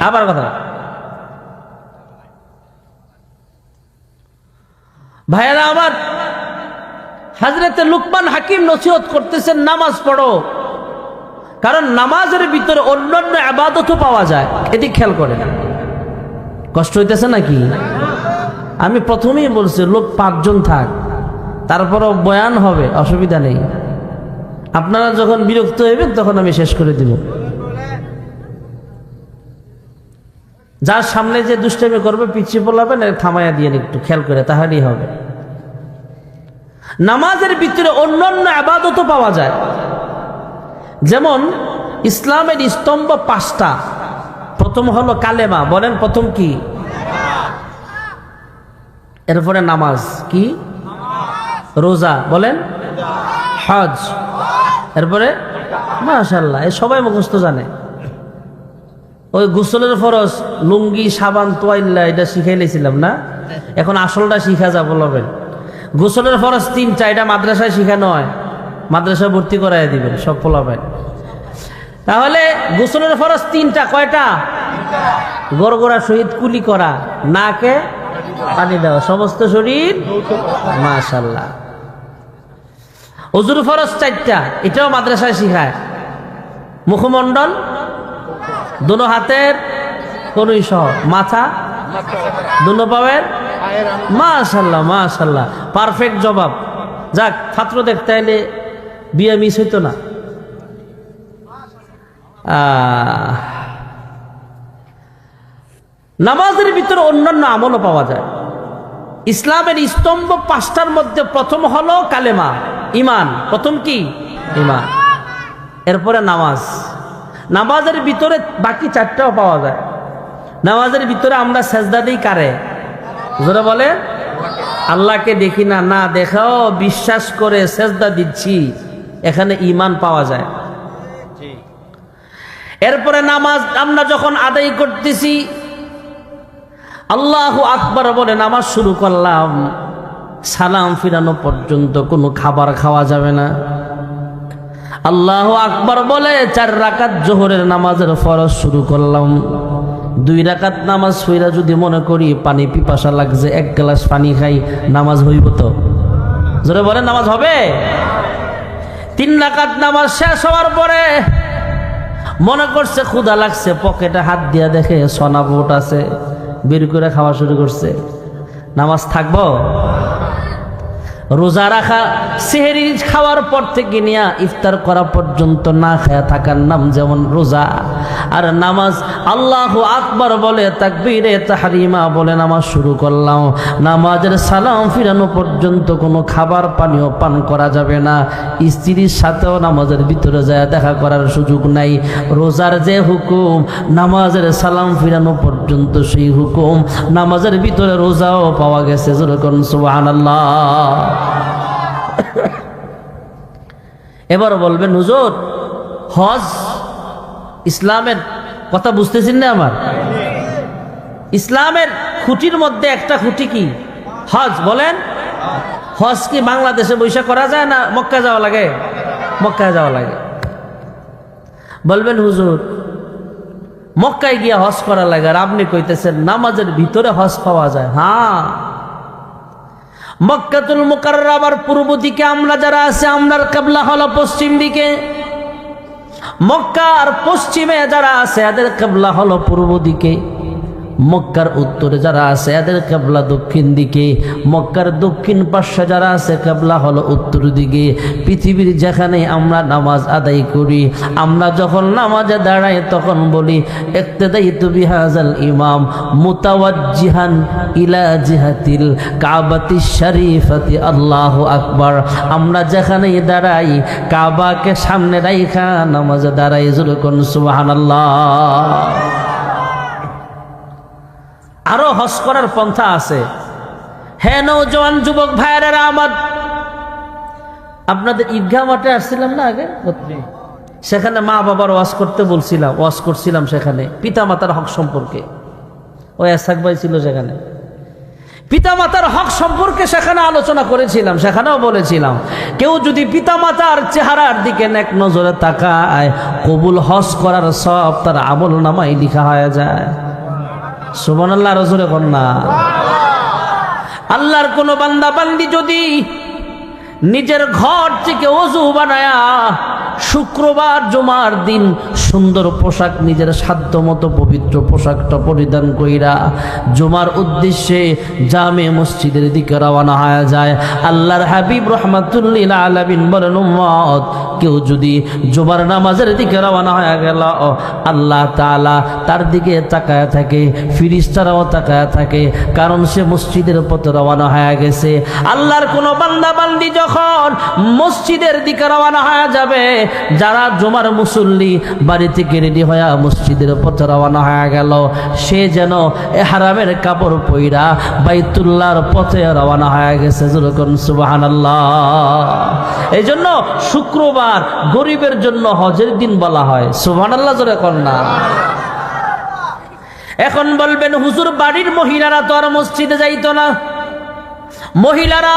আবার কথা ভাইয়েরা আমার, হযরতে লুকমান হাকিম নসিহত করতেছেন, নামাজ পড়ো, কারণ নামাজের ভিতরে অন্যান্য ইবাদতও পাওয়া যায়। এটি খেয়াল করে না, কষ্ট হইতেছে নাকি? আমি প্রথমেই বলছি, লোক 5 জন থাক, তারপরও বয়ান হবে, অসুবিধা নেই। আপনারা যখন বিরক্ত হইবেন তখন আমি শেষ করে দিব। যার সামনে যে দুষ্টামি করবে পিছিয়ে পড়াবেন, থামাইয়া দিয়ে একটু খেয়াল করে, তাহলেই হবে। নামাজের ভিতরে অন্যান্য ইবাদতও পাওয়া যায়, যেমন ইসলামের স্তম্ভ 5টা। প্রথম হলো কালেমা, বলেন প্রথম কি? এরপরে নামাজ, কি? রোজা, বলেন হজ, এরপরে মাশাআল্লাহ, এই সবাই মুখস্থ জানে। ওই গোসলের ফরজ লুঙ্গি, সাবান, তোয়াইল্লা, এটা শিখাই লেছিলাম না, এখন আসলটা শিখা যা বলবেন। গোসলের ফরজ 3টা, এটা মাদ্রাসায় শিখানো হয়, মাদ্রাসায় ভর্তি করাই দিবেন সব পোলাবেন। তাহলে গোসলের ফরজ 3টা, কয়টা? গড়গড়া শহীদ কুলি করা, নাকে পানি দেওয়া, সমস্ত শরীর, মাশাআল্লাহ। ওযুর ফরজ 4টা, এটাও মাদ্রাসায় শিখায়। মুখমণ্ডল, দুনো হাতের কনুই সহ, মাথা, দুনো পায়ের, মাশাআল্লাহ মাশাআল্লাহ, পারফেক্ট জবাব। যাক, ছাত্র দেখতে এলে বিয়ে মিস হইতো না। নামাজের ভিতরে অন্যান্য আমলও পাওয়া যায়। ইসলামের স্তম্ভ 5টার মধ্যে প্রথম হলো কালেমা, ঈমান। প্রথম কি? ঈমান। এরপরে নামাজ। নামাজের ভিতরে বাকি 4টাও পাওয়া যায়। নামাজের ভিতরে আমরা সেজদা দিই কারে? জোরে বলে। আল্লাহকে দেখি না, না দেখাও বিশ্বাস করে সেজদা দিচ্ছি, এখানে ঈমান পাওয়া যায়। এরপরে নামাজ আমরা যখন আদায় করতেছি, আল্লাহু আকবার বলে নামাজ শুরু করলাম, সালাম ফিরানো পর্যন্ত কোনো খাবার খাওয়া যাবে না। আল্লাহু আকবার বলে 4 রাকাত জোহরের নামাজের ফরজ শুরু করলাম। 2 রাকাত নামাজ হইরা যদি মনে করি পানি পিপাসা লাগছে, 1 গ্লাস পানি খাই, নামাজ হইব তো? জোরে বলেন, নামাজ হবে? 3 রাকাত নামাজ শেষ হওয়ার পরে মনে করছে ক্ষুধা লাগছে, পকেটে হাত দিয়া দেখে সোনা বুট আছে, বের করে খাওয়া শুরু করছে, নামাজ থাকবো? রোজা রাখা, সেহরি খাওয়ার পর থেকে নিয়ে ইফতার করা পর্যন্ত না খায়া থাকার নাম যেমন রোজা। আর নামাজ আল্লাহু আকবার বলে তাকবীরে তাহরিমা বলে নামাজ শুরু করলাম, নামাজের সালাম ফিরানো পর্যন্ত কোনো খাবার পানীয় পান করা যাবে না। স্ত্রীর সাথেও নামাজের ভিতরে যায় দেখা করার সুযোগ নাই। রোজার যে হুকুম, নামাজের সালাম ফিরানো পর্যন্ত সেই হুকুম নামাজের ভিতরে রোজাও পাওয়া গেছে। যেরকম সুবহানাল্লাহ। এবার বলবেন হুজুর, হজ ইসলামের কথা বুঝতেছেন না? আমার ইসলামের খুঁটির মধ্যে একটা খুঁটি কি? হজ। বলেন, হজ কি বাংলাদেশে বৈশা করা যায় না মক্কায় যাওয়া লাগে? মক্কায় যাওয়া লাগে। বলবেন হুজুর, মক্কায় গিয়া হজ করা লাগে, আর আপনি কইতেছেন নামাজের ভিতরে হজ পাওয়া যায়। হ্যাঁ, মক্কাতুল মুকাররমার পূর্ব দিকে আমরা যারা আছে, আমরার কিবলা হলো পশ্চিম দিকে। মক্কার পশ্চিমে যারা আছে এদের কিবলা হলো পূর্ব দিকে। মক্কার উত্তরে যারা আছে এদের কিবলা দক্ষিণ দিকে। মক্কার দক্ষিণ পাশে যারা আছে কিবলা হলো উত্তর দিকে। পৃথিবীর যেখানে আমরা নামাজ আদায় করি, আমরা যখন নামাজে দাঁড়াই তখন বলি ইক্তাদাইতু বিহাযাল ইমাম মুতাওয়াজ্জিহান ইলা জিহাতিল কাবাতিশ শরীফাতি আল্লাহু আকবার। আমরা যেখানেই দাঁড়াই কাবাকে সামনে রাইখা নামাজে দাঁড়াই। যেরকম সুবহানাল্লাহ। আরো হজ করার পন্থা আছে। হে নওজোয়ান যুবক ভাইয়েরা আমার, আপনাদের ঈদগাহ মাঠে আসছিলাম না আগে, সেখানে মা বাবার ওয়াজ করতে বলছিলাম, ওয়াজ করছিলাম সেখানে পিতা মাতার হক সম্পর্কে। ওই এসাক ভাই ছিল সেখানে, পিতা মাতার হক সম্পর্কে সেখানে আলোচনা করেছিলাম। সেখানেও বলেছিলাম কেউ যদি পিতা মাতার চেহারার দিকে নেক নজরে তাকায়, কবুল হজ করার সব তার আমল নামায় লিখা হয়ে যায়। সুবহানাল্লাহ। রাসূলের কন্যা আল্লাহর কোন বান্দা বান্দি যদি নিজের ঘর থেকে ওযু বানায়া শুক্রবার জুমার দিন সুন্দর পোশাক, নিজের সাধ্য মতো পবিত্র পোশাকটা পরিধান কইরা জুমার উদ্দেশ্যে জামে মসজিদের দিকে রওনা হয়ে যায়, আল্লাহর হাবিব রাহমাতুল লিল আলামিন বলেন, উম্মত কেউ যদি জুমার নামাজের দিকে রওনা হয়ে গেল, আল্লাহ তাআলা তার দিকে তাকায় থাকে, ফেরেশতারাও তাকায় থাকে, কারণ সে মসজিদের পথে রওনা হয়ে গেছে। আল্লাহর কোন বান্দা বান্দি যখন মসজিদের দিকে রওনা হয়ে যাবে, যারা জুমার মুসল্লি বাড়ি থেকে রেডি হয়ে মসজিদের পথে রওনা হয়ে গেল, সে যেন ইহরামের কাপড় পইরা বাইতুল্লাহর পথে রওনা হয়ে গেছে। যেরকম সুবহানাল্লাহ। এই জন্য শুক্রবার গরিবের জন্য হজের দিন বলা হয়। সুবহানাল্লাহ জোরে কর না। এখন বলবেন হুজুর, বাড়ির মহিলারা তো আর মসজিদে যাইতো না, মহিলারা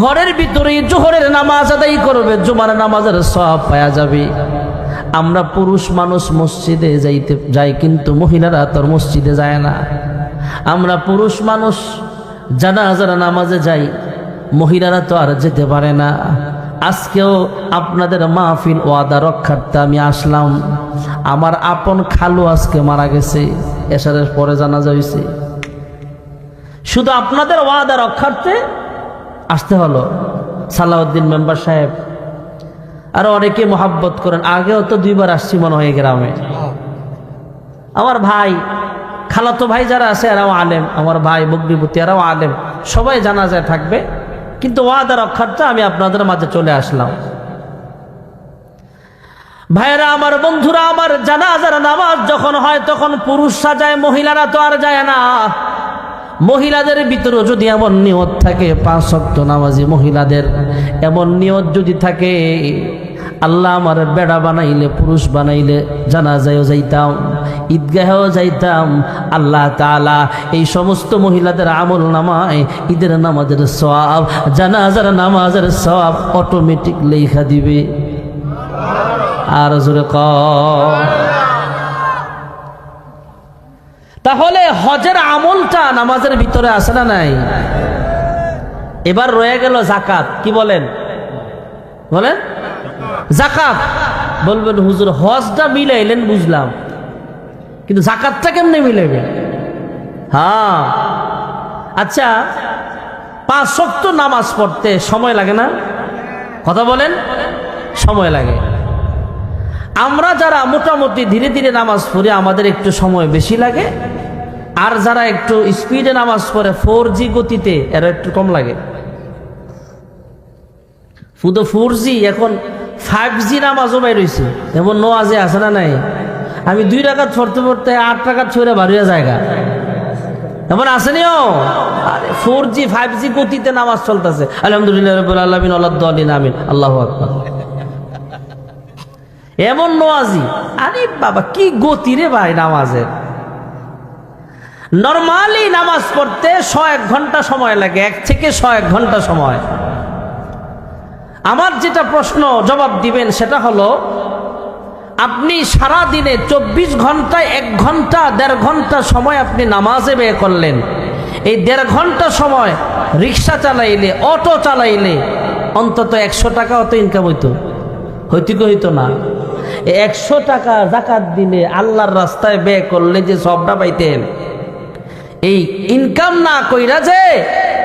ঘরের ভিতরেই জোহরের নামাজ আদায় করবে, জুমার নামাজের সওয়াব পাওয়া যাবে। আমরা পুরুষ মানুষ মসজিদে যাই, কিন্তু মহিলারা তো মসজিদে যায় না। আমরা পুরুষ মানুষ জানাজার নামাজে যাই, মহিলারা তো আর যেতে পারে না। আজকেও আপনাদের মাহফিল ওয়াদা রক্ষার্থে আমি আসলাম। আমার আপন খালু আজকে মারা গেছে, এশারের পরে জানাজা হয়েছে, শুধু আপনাদের ওয়াদা রক্ষার্থে আসতে হলো। সালাউদ্দিন মেম্বার সাহেব আর অনেকে মহাব্বত করেন, আগেও তো 2 বার আসছি মনে হয় গ্রামে। আমার ভাই, খালাতো ভাই যারা আছে এরাও আলেম, আমার ভাই বকরিপতি এরাও আলেম, সবাই জানাজায় থাকবে, কিন্তু ওয়াদা রক্ষার্থে আমি আপনাদের মাঝে চলে আসলাম। ভাইরা আমার, বন্ধুরা আমার, জানাজার নামাজ যখন হয় তখন পুরুষ সাজায়, মহিলারা তো আর যায় না। মহিলাদের ভিতরে যদি এমন নিয়ত থাকে, 5 ওয়াক্ত নামাজি মহিলাদের এমন নিয়ত যদি থাকে, আল্লাহ আমার বেড়া বানাইলে, পুরুষ বানাইলে জানাজায়ও যাইতাম, ঈদগাহেও যাইতাম, আল্লাহ তাআলা এই সমস্ত মহিলাদের আমল নামায় ঈদের নামাজের সওয়াব, জানাজার নামাজের সওয়াব অটোমেটিক লেখা দিবে। আর জোরে কও। তাহলে হজের আমলটা নামাজের ভিতরে আছে না নাই? এবার রয়ে গেল যাকাত। কি বলেন? বলেন যাকাত। বলবেন হুজুর হজটা মিলাইলেন বুঝলাম, কিন্তু যাকাতটা কেমনে মিলাইবেন? হ্যাঁ, আচ্ছা 5 ওয়াক্ত নামাজ পড়তে সময় লাগে না? কথা বলেন, সময় লাগে। আমরা যারা মোটামুটি ধীরে ধীরে নামাজ পড়ি আমাদের একটু সময় বেশি লাগে, আর যারা একটু স্পিডে নামাজ পড়ে 4G গতিতে এরা একটু কম লাগে। শুধু 4G, এখন 5G নামাজও বাইর হয়েছে, এমন নোয়াজে আছে না নাই? আমি 2 রাকাত পড়তে পড়তে 8 রাকাত ছড়ে বাড়িয়া জায়গা এমন আসেনিও। 4G 5G গতিতে নামাজ চলতেছে। আলহামদুলিল্লাহ রাব্বিল আলামিন ওয়ালাদ-দালিন আমিন, আল্লাহু আকবার। এমন নোয়াজি, আরে বাবা কি গতি রে ভাই নামাজের। নরমালি নামাজ পড়তে 101 ঘন্টা সময় লাগে, 1 থেকে 101 ঘন্টা সময়। আমার যেটা প্রশ্ন জবাব দিবেন সেটা হলো, আপনি সারা দিনে 24 ঘন্টায় 1 ঘন্টা 1.5 ঘন্টা সময় আপনি নামাজে ব্যয় করলেন। এই 1.5 ঘন্টা সময় রিক্সা চালাইলে, অটো চালাইলে অন্তত 100 টাকা তো ইনকাম হইতো, হইতো না? 100 টাকা যাকাত দিলে, আল্লাহর রাস্তায় ব্যয় করলে যে সবটা পাইতেন, এই ইনকাম না কইরা যে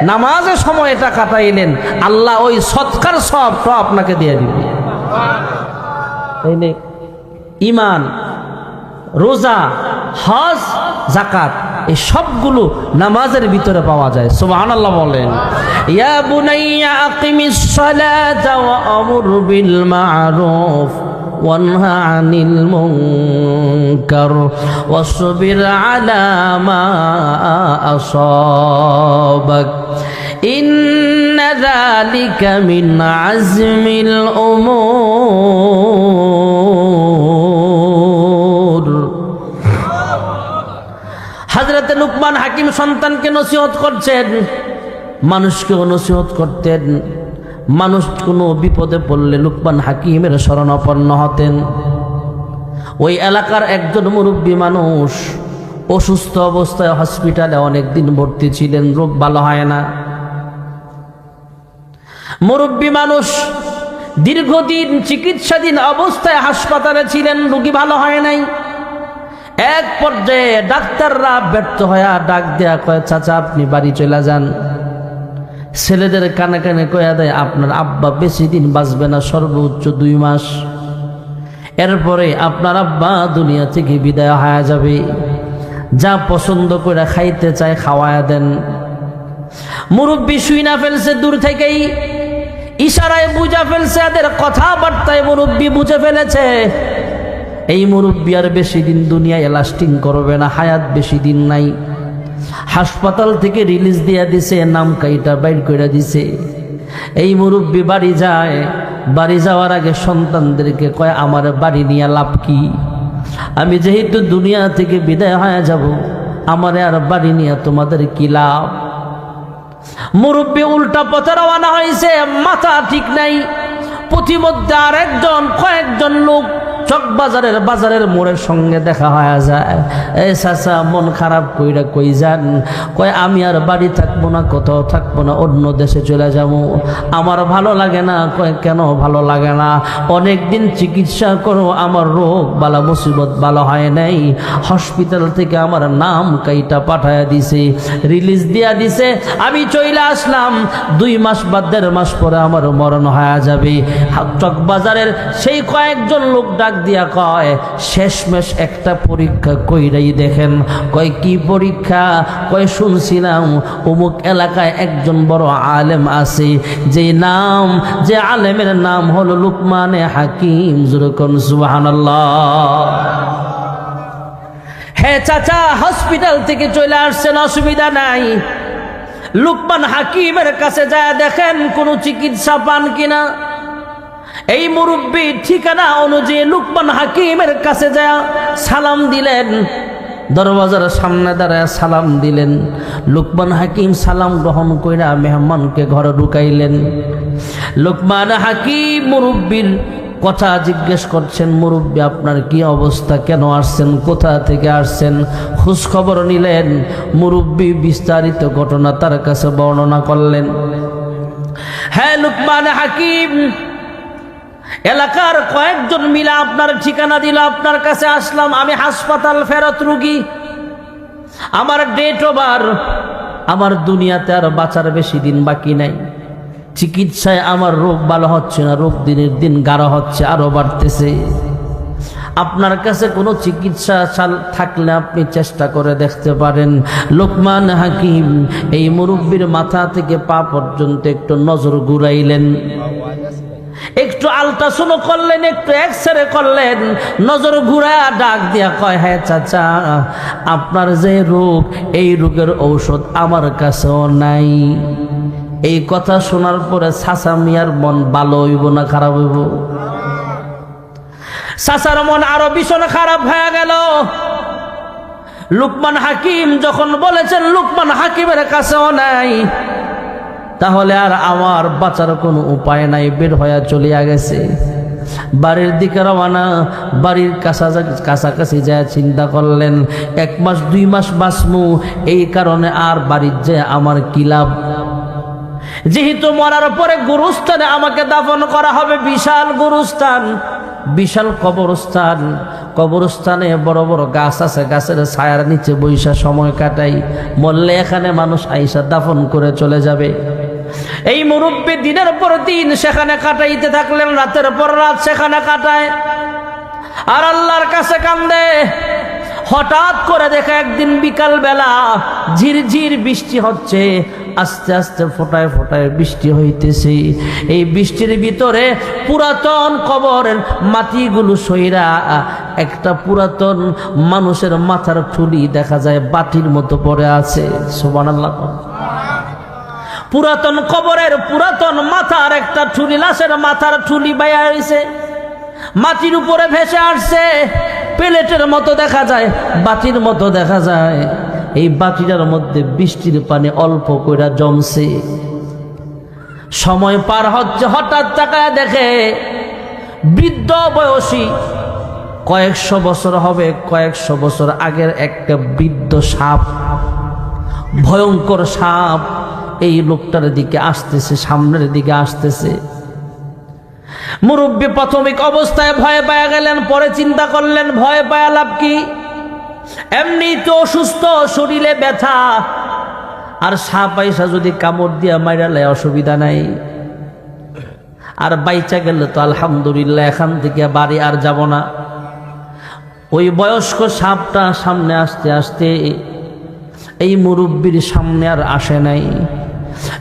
নামাজে সময়টা কাটাইলেন, আল্লাহ ওই সৎকার সবটা আপনাকে দিয়ে দিবে। তাইলে ঈমান, রোজা, হজ, যাকাত এই সবগুলো নামাজের ভিতরে পাওয়া যায়। সুবহানাল্লাহ বলেন। ইয়া বুনাইয়া আকিমিস সালাতা ওয়া আমুর বিল মা'রুফ ওয়ানহা আনিল মুনকার ওয়াসবির আলা মা আসাবাক ইন্না যালিকা মিন আজমিল উমুর। হযরতে লুকমান হাকিম সন্তানকে নসিহত করছেন, মানুষকেও নসিহত করতেন। মানুষ কোনো বিপদে পড়লে লুকমান হাকিমের শরণাপন্ন হতেন। ওই এলাকার একজন মুরব্বী মানুষ অসুস্থ অবস্থায় হসপিটালে অনেকদিন ভর্তি ছিলেন, রোগ ভালো হয় না। মুরব্বী মানুষ দীর্ঘদিন চিকিৎসাধীন অবস্থায় হাসপাতালে ছিলেন, রোগী ভালো হয় নাই। এক পর্যায়ে ডাক্তাররা ব্যর্থ হয়ে ডাক দেয়া কয়, চাচা আপনি বাড়ি চলে যান। ছেলেদের কানে কানে কয়া দেয়, আপনার আব্বা বেশি দিন বাঁচবে না, সর্বোচ্চ 2 মাস। এরপরে আপনার আব্বা দুনিয়া থেকে বিদায় হয়ে যাবে। যা পছন্দ করে খাইতে চায় খাওয়ায়া দেন। মুরব্বী শুইনা ফেলছে, দূর থেকেই ইশারায় বুঝা ফেলছে, এদের কথাবার্তায় মুরব্বী বুঝে ফেলেছে এই মুরব্বী আর বেশি দিন দুনিয়ায় লাস্টিং করবে না, হায়াত বেশি দিন নাই। হাসপাতাল থেকে রিলিজ দিয়া দিছে, নাম কাইটা বাইর করে দিছে। এই মুরব্বী বাড়ি যায়। বাড়ি যাওয়ার আগে সন্তানদেরকে কয়, আমার বাড়ি নিয়ে লাভ কি? আমি যেহেতু দুনিয়া থেকে বিদায় হয়ে যাব, আমার আর বাড়ি নিয়ে তোমাদের কি লাভ? মুরব্বী উল্টা পথে রওনা হয়েছে, মাথা ঠিক নাই। পথিমধ্যে আর কয়েকজন লোক বাজারের মোড়ের সঙ্গে দেখা হয়ে যায়। এই চাচা মন খারাপ কইরা কই যান? কয় আমি আর বাড়ি থাকবো না, কোথাও থাকবো না, অন্য দেশে চলে যাবো। আমার ভালো লাগে না। কয় কেন ভালো লাগে না? অনেক দিন চিকিৎসা করো, আমার রোগ বালা মুসিবত ভালো হয় নাই। হসপিটাল থেকে আমার নাম কাইটা পাঠায়া দিছে, রিলিজ দিয়া দিছে। আমি চইলা আসলাম, 2 মাস বা 1.5 মাস পরে আমার মরণ হয়ে যাবে। চকবাজারের সেই কয়েকজন লোক ডাক দিয়া কয়, শেষমেশ একটা পরীক্ষা কইরাই দেখেন। কয় কি পরীক্ষা? কয় শুনছিলাম অমুক এলাকায় একজন বড় আলেম আছে, যে আলেমের নাম হলো লুকমানে হাকিম। যেরকম সুবহানাল্লাহ। হ্যাঁ চাচা, হসপিটাল থেকে চলে আসছেন, অসুবিধা নাই। লুকমান হাকিমের কাছে যায় দেখেন কোনো চিকিৎসা পান কিনা। এই মুরব্বী ঠিকানা অনুযায়ী লুকমান হাকিমের কাছে যায় সালাম দিলেন, দরওয়াজার সামনে দাঁড়ায় সালাম দিলেন। লুকমান হাকিম সালাম গ্রহণ কইরা মেহমানকে ঘরে ঢুকাইলেন। লুকমান হাকিম মুরব্বীর কথা জিজ্ঞেস করছেন, মুরব্বী আপনার কি অবস্থা, কেন আসছেন, কোথা থেকে আসছেন, খোঁজ খবর নিলেন। মুরব্বী বিস্তারিত ঘটনা তার কাছে বর্ণনা করলেন। হ্যাঁ লুকমান হাকিম, এলাকার কয়েকজন মিলে আপনার ঠিকানা দিল, আপনার কাছে আসলাম। আমি হাসপাতাল ফেরত রুগী, আমার ডেট ওভার, আমার দুনিয়াতে আর বাঁচার বেশি দিন বাকি নাই। চিকিৎসায় আমার রোগ ভালো হচ্ছে না, রোগ দিনের দিন গাঢ় হচ্ছে, আরো বাড়তেছে। আপনার কাছে কোনো চিকিৎসা থাকলে আপনি চেষ্টা করে দেখতে পারেন। লুকমান হাকিম এই মুরব্বীর মাথা থেকে পা পর্যন্ত একটু নজর ঘুরাইলেন, একটু আলট্রাসাউন্ড করলেন, একটু এক্সরে করলেন, নজর ঘুরায়া ডাক দিয়া কয়, হ্যাঁ চাচা আপনার যে রোগ, এই রোগের ঔষধ আমার কাছেও নাই। এই কথা শোনার পরে চাচা মিয়ার মন ভালো হইব না খারাপ হইব? চাচার মন আরো ভীষণ খারাপ হয়ে গেল। লুকমান হাকিম যখন বলেছেন লুকমান হাকিমের কাছেও নাই, তাহলে আর আমার বাঁচার কোনো উপায় নাই, বের হয়ে চলিয়া গেছে। বাড়ির দিকে রওনা। বাড়ির কাছাকাছি যায় চিন্তা করলেন, 1 মাস 2 মাস বাঁচমু, এই কারণে আর বাড়ির যে আমার কি লাভ। যেহেতু মরার পরে গুরুস্থানে আমাকে দাফন করা হবে, বিশাল গুরুস্থান, বিশাল কবরস্থান। কবরস্থানে বড় বড় গাছ আছে, গাছের ছায়ার নিচে বৈশা সময় কাটাই, মরলে এখানে মানুষ আইসা দাফন করে চলে যাবে। এই মুরব্বী দিনের পর দিন সেখানে কাটাইতে থাকলেন, রাতের পর রাত সেখানে কাটায় আর আল্লাহর কাছে কান্দে। হঠাৎ করে দেখে একদিন বিকাল বেলা ঝিরঝির বৃষ্টি হচ্ছে, আস্তে আস্তে ফোটায় ফোটায় বৃষ্টি হইতেছে। এই বৃষ্টির ভিতরে পুরাতন কবরের মাটিগুলো সইরা একটা পুরাতন মানুষের মাথার ঠুলি দেখা যায় বাটির মতো পড়ে আছে। সুবহানাল্লাহ। পুরাতন কবরের পুরাতন মাথার একটা ঠুলি, লাশের মাথার ঠুলি বাইয়া হয়েছে, মাটির উপরে ভেসে আসছে, প্লেটের মতো দেখা যায়, বাটির মতো দেখা যায়। এই বাটিটার মধ্যে বৃষ্টির পানি অল্প কইরা জমছে। সময় পার হচ্ছে, হঠাৎ তাকায় দেখে বৃদ্ধ বয়সী, কয়েকশো বছর হবে, কয়েকশো বছর আগের একটা বৃদ্ধ সাপ, ভয়ঙ্কর সাপ এই লোকটার দিকে আসতেছে, সামনের দিকে আসতেছে। মুরব্বী প্রাথমিক অবস্থায় ভয় পায়া গেলেন, পরে চিন্তা করলেন ভয় পায়া লাভ কি, এমনি তো অসুস্থ, শরীরে ব্যথা, আর সাপ আইসা যদি কামড় দিয়া মাইরালে অসুবিধা নাই, আর বাইচা গেলে তো আলহামদুলিল্লাহ, এখান থেকে বাড়ি আর যাব না। ওই বয়স্ক সাপটা সামনে আসতে আসতে এই মুরব্বীর সামনে আর আসে নাই।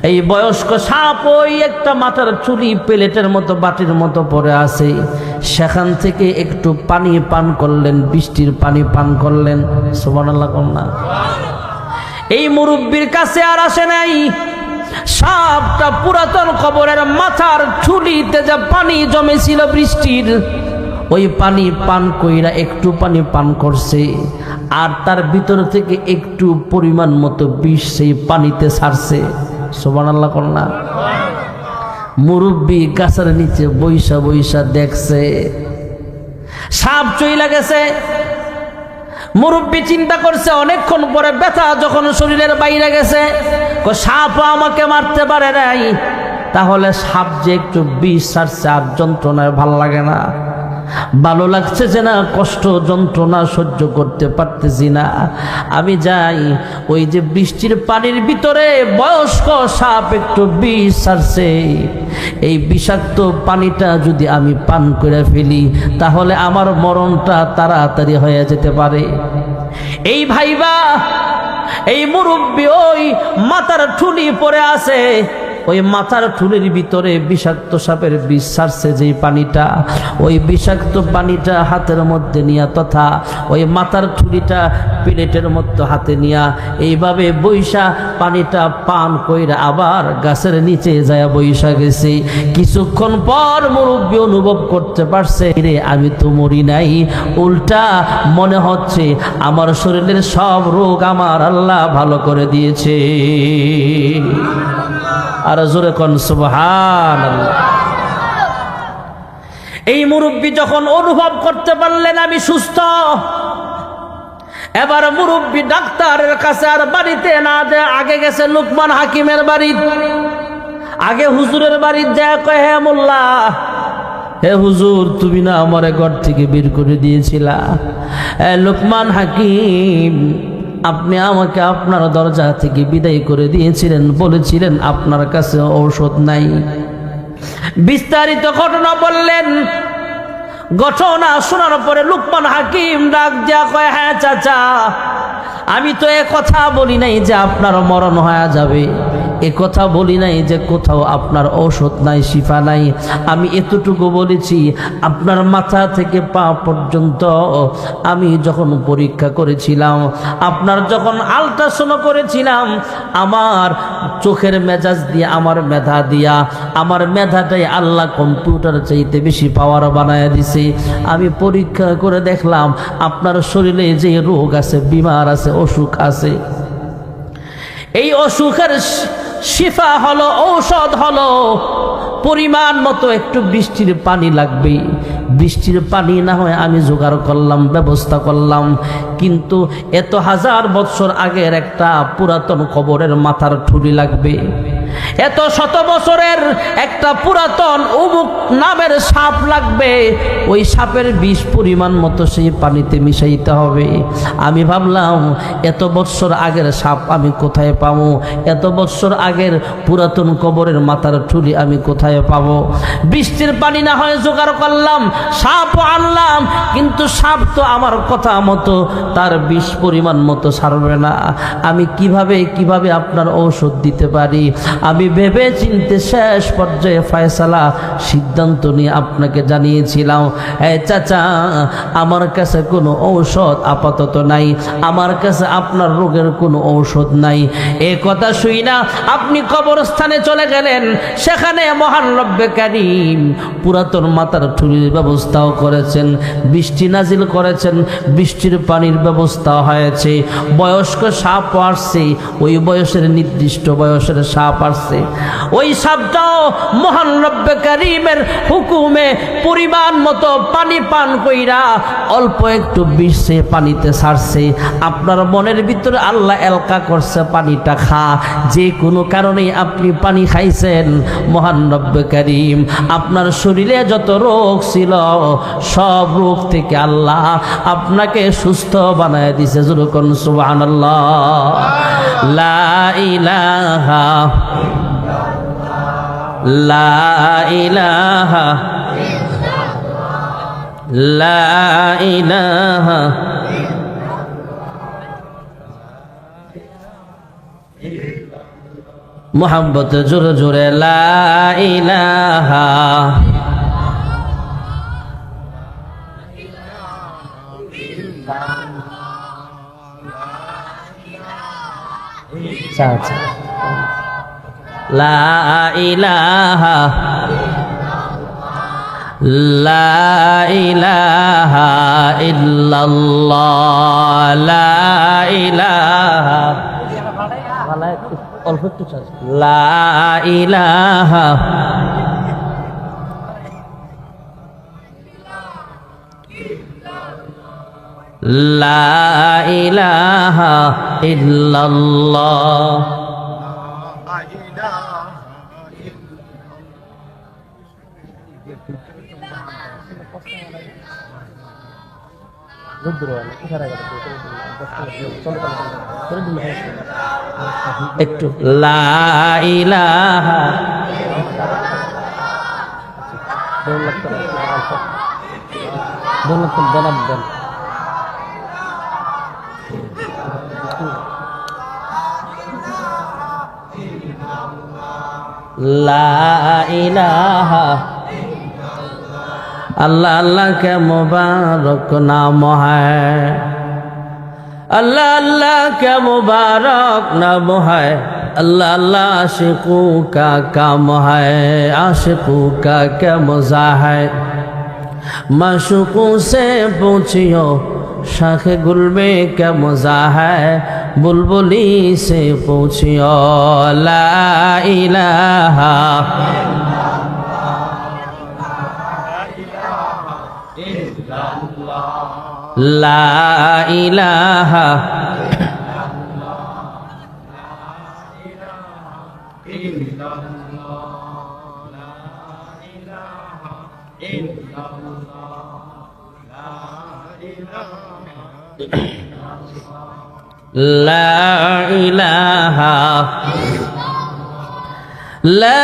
এই বয়স্ক সাপ ওই একটা মাথার চুলি প্লেটের মতো বাটির মতো পড়ে আছে, সেখান থেকে একটু পানি পান করলেন, বৃষ্টির পানি পান করলেন। সুবহানাল্লাহ। এই মুরব্বীর কাছে আর আসে নাই। সাপটা পুরাতন কবরের মাথার চুলিতে যা পানি জমেছিল বৃষ্টির, ওই পানি পান কইরা একটু পানি পান করছে, আর তার ভিতর থেকে একটু পরিমাণ মতো বিষ সেই পানিতে ছাড়ছে। সুবহানাল্লাহ করনা। মুরব্বী গাছের নিচে বৈশা বৈশা দেখছে সাপ চইলা গেছে। মুরব্বী চিন্তা করছে, অনেকক্ষণ পরে ব্যথা যখন শরীরের বাইরে গেছে, সাপ আমাকে মারতে পারে নাই, তাহলে সাপ যে একটু বিষ ছাড়ছে আর যন্ত্রণায় ভাল লাগে না। ভালো লাগছে যে না, কষ্ট যন্ত্রণা সহ্য করতে পারতেছি না, আমি যাই। ওই যে বৃষ্টির পানির ভিতরে বয়স্ক সাপ একটু বিষ ছাড়ছে, এই বিষাক্ত পানিটা যদি আমি পান করে ফেলি তাহলে আমার মরণটা তাড়াতাড়ি হয়ে যেতে পারে। এই ভাইবা এই মুরব্বী ওই মাথার ঠুলি পরে আছে, ওই মাথার ঠুলির ভিতরে বিষাক্ত সাপের বিষ ছাড়ছে যে পানিটা, ওই বিষাক্ত পানিটা হাতের মধ্যে নিয়া তথা ওই মাথার ঠুলিটা প্লেটের মধ্যে হাতে নিয়া এইভাবে বৈশা পানিটা পান কইরা আবার গাছের নিচে যায় বৈশা গেছে। কিছুক্ষণ পর মুরব্বী অনুভব করতে পারছে, রে আমি তো মরি নাই, উল্টা মনে হচ্ছে আমার শরীরের সব রোগ আমার আল্লাহ ভালো করে দিয়েছে। আর জোরে কোন সুবহানাল্লাহ। এই মুরব্বী যখন অনুভব করতে পারলেন আমি সুস্থ, এবার মুরব্বী ডাক্তারের কাছে আর বাড়িতে না যায়, আগে গেছে লুকমান হাকিমের বাড়ি, আগে হুজুরের বাড়ি যায়, কয় হে মোল্লা, হে হুজুর, তুমি না আমারে ঘর থেকে বের করে দিয়েছিলা, লুকমান হাকিম আপনি আমাকে আপনার দরজা থেকে বিদায় করে দিয়েছিলেন, বলেছিলেন আপনার কাছে ঔষধ নাই। বিস্তারিত ঘটনা বললেন। ঘটনা শোনার পরে লুকমান হাকিম ডাক দিয়া কয়, হ্যাঁ চাচা, আমি তো এ কথা বলি নাই যে আপনার মরণ হয়ে যাবে, এ কথা বলি নাই যে কোথাও আপনার ঔষধ নাই, শিফা নাই। আমি এতটুকু বলেছি, আপনার মাথা থেকে পা পর্যন্ত আমি যখন পরীক্ষা করেছিলাম, আপনার যখন আল্ট্রাসাউন্ড করেছিলাম, আমার চোখের মেজাজ দিয়ে, আমার মেধা দিয়া, আমার মেধাটাই আল্লাহ কম্পিউটার চাইতে বেশি পাওয়ার বানায় দিছে। আমি পরীক্ষা করে দেখলাম আপনার শরীরে যে রোগ আছে, বিমার আছে, অসুখ আছে, এই অসুখের শিফা হলো, ঔষধ হলো পরিমাণ মতো একটু বৃষ্টির পানি লাগবে। বৃষ্টির পানি না হয় আমি জোগাড় করলাম, ব্যবস্থা করলাম, কিন্তু এত হাজার বছর আগের একটা পুরাতন কবরের মাথার ঠুলি লাগবে, এত শত বছরের একটা পুরাতন উমুক নামের সাপ লাগবে, ওই সাপের বিষ পরিমাণ মতো সেই পানিতে মিশাইতে হবে। আমি ভাবলাম এত বছর আগের সাপ আমি কোথায় পাবো, এত বছর আগের পুরাতন কবরের মাথার ঠুলি আমি কোথায় পাবো। বৃষ্টির পানি না হয় জোগাড় করলাম, সাপ আনলাম, কিন্তু সাপ তো আমার কথা মতো তার বিষ পরিমাণ মতো ছাড়বে না। আমি কিভাবে আপনার ঔষধ দিতে পারি? আমি ভেবে চিনতে শেষ পর্যায়ে ফয়সালা সিদ্ধান্ত নিয়ে আপনাকে জানিয়েছিলাম, এই চাচা, আমার কাছে কোনো ঔষধ আপাতত নাই, আমার কাছে আপনার রোগের কোনো ঔষধ নাই। এই কথা শুই না আপনি কবরস্থানে চলে গেলেন, সেখানে মহান রব্বে কারীম পুরাতন মাথার ঠুলির ব্যবস্থাও করেছেন, বৃষ্টি নাজিল করেছেন, বৃষ্টির পানির ব্যবস্থা হয়েছে, বয়স্ক সাপ আসছে, ওই বয়সের নির্দিষ্ট বয়সের সাপ আসছে, ওই সাপটাও মহান রব্বে কারীমের হুকুমে পরিমাণ মতো পানি পান কইরা অল্প একটু বিষ সে পানিতে ছাড়ছে। আপনার মনের ভিতরে আল্লাহ এলকা করছে পানিটা খা, যে কোনো কারণে আপনি পানি খাইছেন, মহান রব্বে কারীম আপনার শরীরে যত রোগ ছিল সব রোগ থেকে আল্লাহ আপনাকে সুস্থ বানায় দিছে। যুরকুন সুবহানাল্লাহ। লা ইলাহা লা ইলাহা লা ইলাহা মোহাম্মত জোরে জোরে লা ইলাহা লা ইলাহা লা ইলাহা ইল্লাল্লাহ লা ইলাহা অল্প একটু লা ইলাহা লা ইলাহা ইল্লাল্লাহ একটু লা ইলাহা লা ইলাহা अल्लाह अल्लाह के मुबारक नाम है, अल्लाह अल्लाह के मुबारक नाम है, अल्लाह अल्लाह आशिकों का काम है, आशिकों का क्या मज़ा है। माशूकों से पूछियो शाख गुल में क्या मज़ा है, बुलबुली से पूछियो ला इलाहा ला इलाहा ला इलाहा ला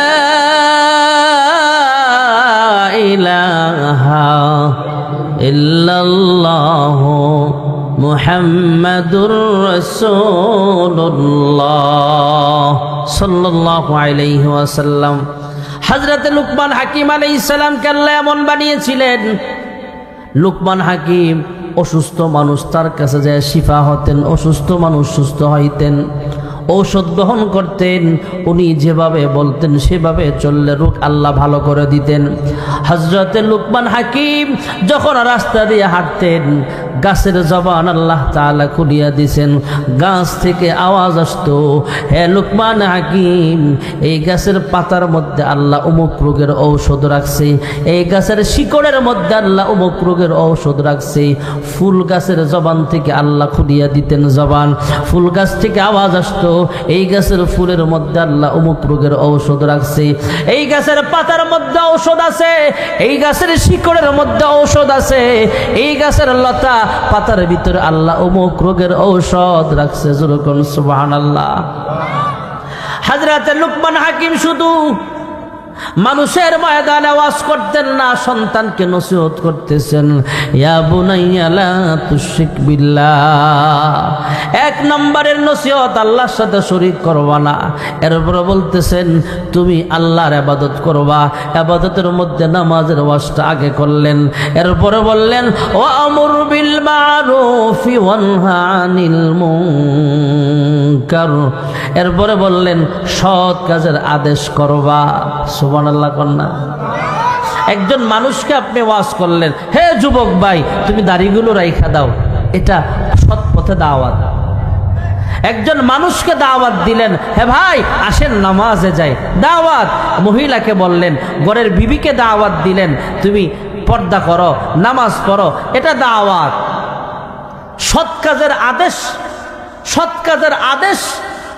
इलाहा इल्लल्लाह मुहम्मदुर रसूलुल्लाह सल्लल्लाहु अलैहि वसल्लम। हजरत लुकमान हाकिम अलैहिस सालाम কে আল্লাহ এমন বানিয়েছিলেন, লুকমান হাকিম অসুস্থ মানুষ তার কাছে যায় শিফা হতেন, অসুস্থ মানুষ সুস্থ হইতেন, ঔষধ গ্রহণ করতেন, উনি যেভাবে বলতেন সেভাবে চললে রোগ আল্লাহ ভালো করে দিতেন। হযরতে লুকমান হাকিম যখন রাস্তা দিয়ে হাঁটতেন গাছের জবান আল্লাহ তাআলা খুলিয়া দিয়েছেন, গাছ থেকে আওয়াজ আসতো, হে লুকমান হাকিম এই গাছের পাতার মধ্যে আল্লাহ অমুক রোগের ঔষধ রাখছে, এই গাছের শিকড়ের মধ্যে আল্লাহ অমুক রোগের ঔষধ রাখছে। ফুল গাছের জবান থেকে আল্লাহ খুলিয়া দিতেন জবান, ফুল গাছ থেকে আওয়াজ আসতো, এই গাছের ফুলের মধ্যে আল্লাহ অমুক রোগের ঔষধ রাখছে, এই গাছের পাতার মধ্যে ঔষধ আছে, এই গাছের শিকড়ের মধ্যে ঔষধ আছে, এই গাছের লতা পাতার ভিতরে আল্লাহ অমুক রোগের ঔষধ রাখছে। যেরকম সুবহানাল্লাহ। হযরত লুকমান হাকিম শুধু মানুষের ময়দানে ওয়াজ করতেন না, সন্তানকে নসিহত করতেছেন, ইয়া বুনাইয়া লা তুশরিক বিল্লাহ। এক নম্বরের নসিহত আল্লাহর সাথে শরীক করবা না। এরপরে বলতেছেন তুমি আল্লাহর ইবাদত করবা, ইবাদতের মধ্যে নামাজের ওয়াজটা আগে করলেন। এরপরে বললেন ওয়া আমুর বিল মারুফি ওয়ানহা আনিল মুনকার। এরপরে বললেন সৎ কাজের আদেশ করবা। সুবহানাল্লাহ কন্যা। একজন মানুষকে আপনি ওয়াজ করলেন, হে যুবক ভাই তুমি দাড়িগুলো রাইখা দাও, এটা সৎ পথে দাওয়াত। একজন মানুষকে দাওয়াত দিলেন, হে ভাই আসেন নামাজে যাই, দাওয়াত। মহিলাকে বললেন, ঘরের বিবিকে দাওয়াত দিলেন, তুমি পর্দা করো, নামাজ পড়ো, এটা দাওয়াত। সৎ কাজের আদেশ, সৎ কাজের আদেশ,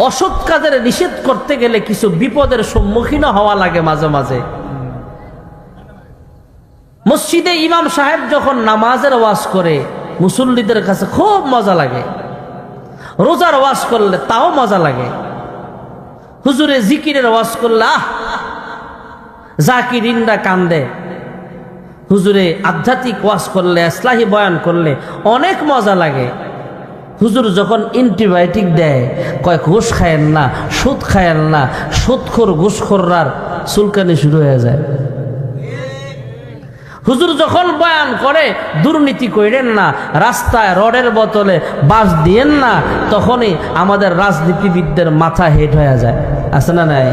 অসৎ কাজের নিষেধ করতে গেলে কিছু বিপদের সম্মুখীন হওয়া লাগে মাঝে মাঝে। মসজিদে ইমাম সাহেব যখন নামাজের ওয়াজ করে মুসল্লিদের কাছে খুব মজা লাগে, রোজার ওয়াজ করলে তাও মজা লাগে, হুজুরে জিকিরের ওয়াজ করলে জাকিরিনরা কান্দে, হুজুরে আধ্যাত্মিক ওয়াজ করলে ইসলাহি বয়ান করলে অনেক মজা লাগে। হুজুর যখন অ্যান্টিবায়োটিক দেয়, কয় ঘুষ খায়েন না, সুদ খায়েন না, সুদখোর ঘুষখোররার চুলকানি শুরু হয়ে যায়। হুজুর যখন বয়ান করে দুর্নীতি কইরেন না, রাস্তায় রডের বোতলে বাস দিয়েন না, তখনই আমাদের রাজনীতিবিদদের মাথা হেট হয়ে যায়। আছে না নাই?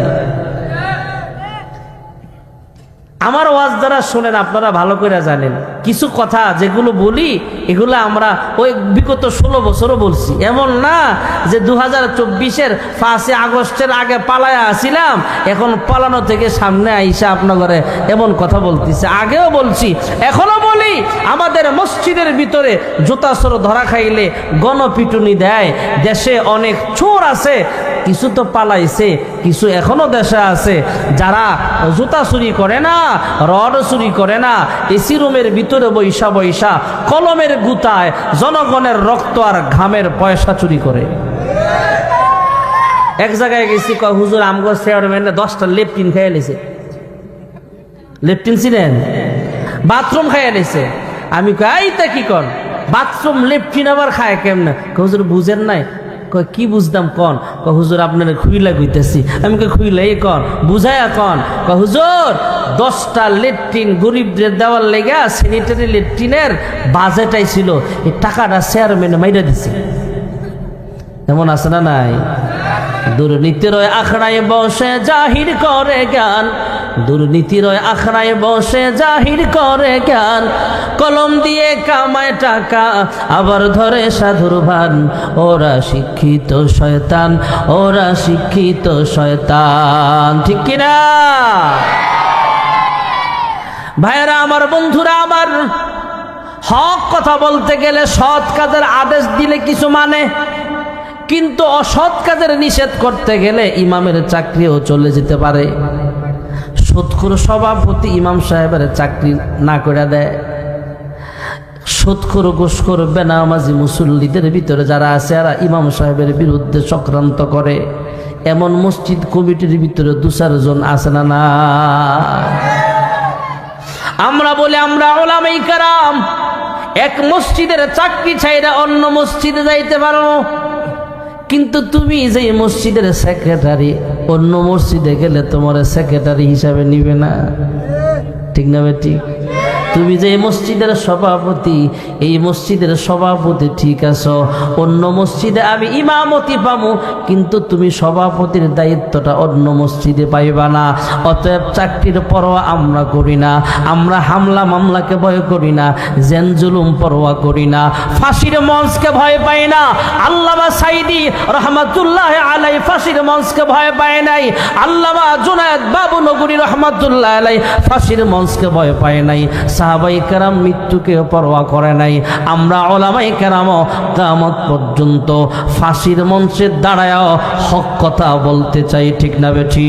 আমার ওয়াজ যারা শোনেন আপনারা ভালো করে জানেন, কিছু কথা যেগুলো বলি এগুলো আমরা ওই বিগত 16 বছরও বলছি। এমন না যে 2024-এর 5 আগস্টের আগে পালায়া আসিলাম, এখন পালানো থেকে সামনে আইসা আপনাদের এমন কথা বলতেছে। আগেও বলছি, এখনো বলি, আমাদের মসজিদের ভিতরে জুতাচোর ধরা খাইলে গণপিটুনি দেয়। দেশে অনেক চোর আছে, কিছু তো পালাইছে, কিছু এখনো দেশে আছে যারা জুতা চুরি করে না, রড চুরি করে না, এসি রুমের ভিতরে বৈশা বৈশা কলমের গুতায় জনগণের রক্ত আর ঘামের পয়সা চুরি করে। এক জায়গায় গেছি, কয় হুজুর আমগো চেয়ারম্যানে 10টা লেপটিন খাইয়া নিছে। লেপটিন ছিলেন, বাথরুম খাইয়া নিছে। আমি কই তা কি কন, বাথরুম লেপটিন আবার খায় কেমনে? হুজুর বুঝেন নাই? কয় কি বুঝতাম কন? কয় হুজুর আপনার খুইলা কইতেছি। আমি কই খুইলা এই কন, বুঝাইয়া কন। কয় হুজুর 10টা লেট্রিন গরিবদের দেওয়ার লেগা স্যানিটারি লেট্রিনের বাজেট আইছিল, এই টাকাটা চেয়ারম্যানে মাইরা দিছে। এমন আছে না নাই? দুর্নীতির আখড়ায় বসে জাহির করে জ্ঞান, দুর্নীতির আখড়ায় বসে জাহির করে জ্ঞান, কলম দিয়ে কামায় টাকা আবার ধরে সাধুর ভান। ওরা শিক্ষিত শয়তান, ওরা শিক্ষিত শয়তান। ঠিক কিনা ভাইরা আমার, বন্ধুরা আমার, হক কথা বলতে গেলে সৎ কাজের আদেশ দিলে কিছু মানে, কিন্তু অসৎ কাজের নিষেধ করতে গেলে ইমামের চাকরিও চলে যেতে পারে। সুদখোর সভাপতি ইমাম সাহেবের চাকরি না করে দেয়। সুদখোর ঘুষখোর বেনামাজি মুসল্লিদের ভিতরে যারা আছে এরা ইমাম সাহেবের বিরুদ্ধে চক্রান্ত করে। এমন মসজিদ কমিটির ভিতরে 2-4 জন আছে না না? আমরা বলি আমরা উলামায়ে কেরাম এক মসজিদের চাকরি ছাইরা অন্য মসজিদে যাইতে পারো, কিন্তু তুমি যে মসজিদের সেক্রেটারি, অন্য মসজিদে গেলে তোমার সেক্রেটারি হিসাবে নিবে না। ঠিক না বেটি? তুমি যে মসজিদের সভাপতি, এই মসজিদের সভাপতি ঠিক আছো, অন্য মসজিদে আমি ইমামতি পাবো, কিন্তু তুমি সভাপতির দায়িত্বটা অন্য মসজিদে পাইবা না। অতএব চাকরির পরোয়া আমরা করি না, আমরা হামলা মামলাকে ভয় করি না, জেন জুলুম পরোয়া করি না, ফাঁসির মঞ্চকে ভয় পাই না। আল্লামা সাইদি রহমাতুল্লাহ আলাইহি ফাঁসির মঞ্চকে ভয় পায় নাই, আল্লামা জুনায়েদ বাবু নগরী রহমাতুল্লাহ আলাইহি ফাঁসির মঞ্চকে ভয় পায় নাই, সাহাবায়ে কেরাম মৃত্যুকে পরোয়া করে নাই। আমরা উলামায়ে কেরামও কিয়ামত পর্যন্ত ফাঁসির মঞ্চে দাঁড়ায়ও হক কথা বলতে চাই। ঠিক না বেঠি?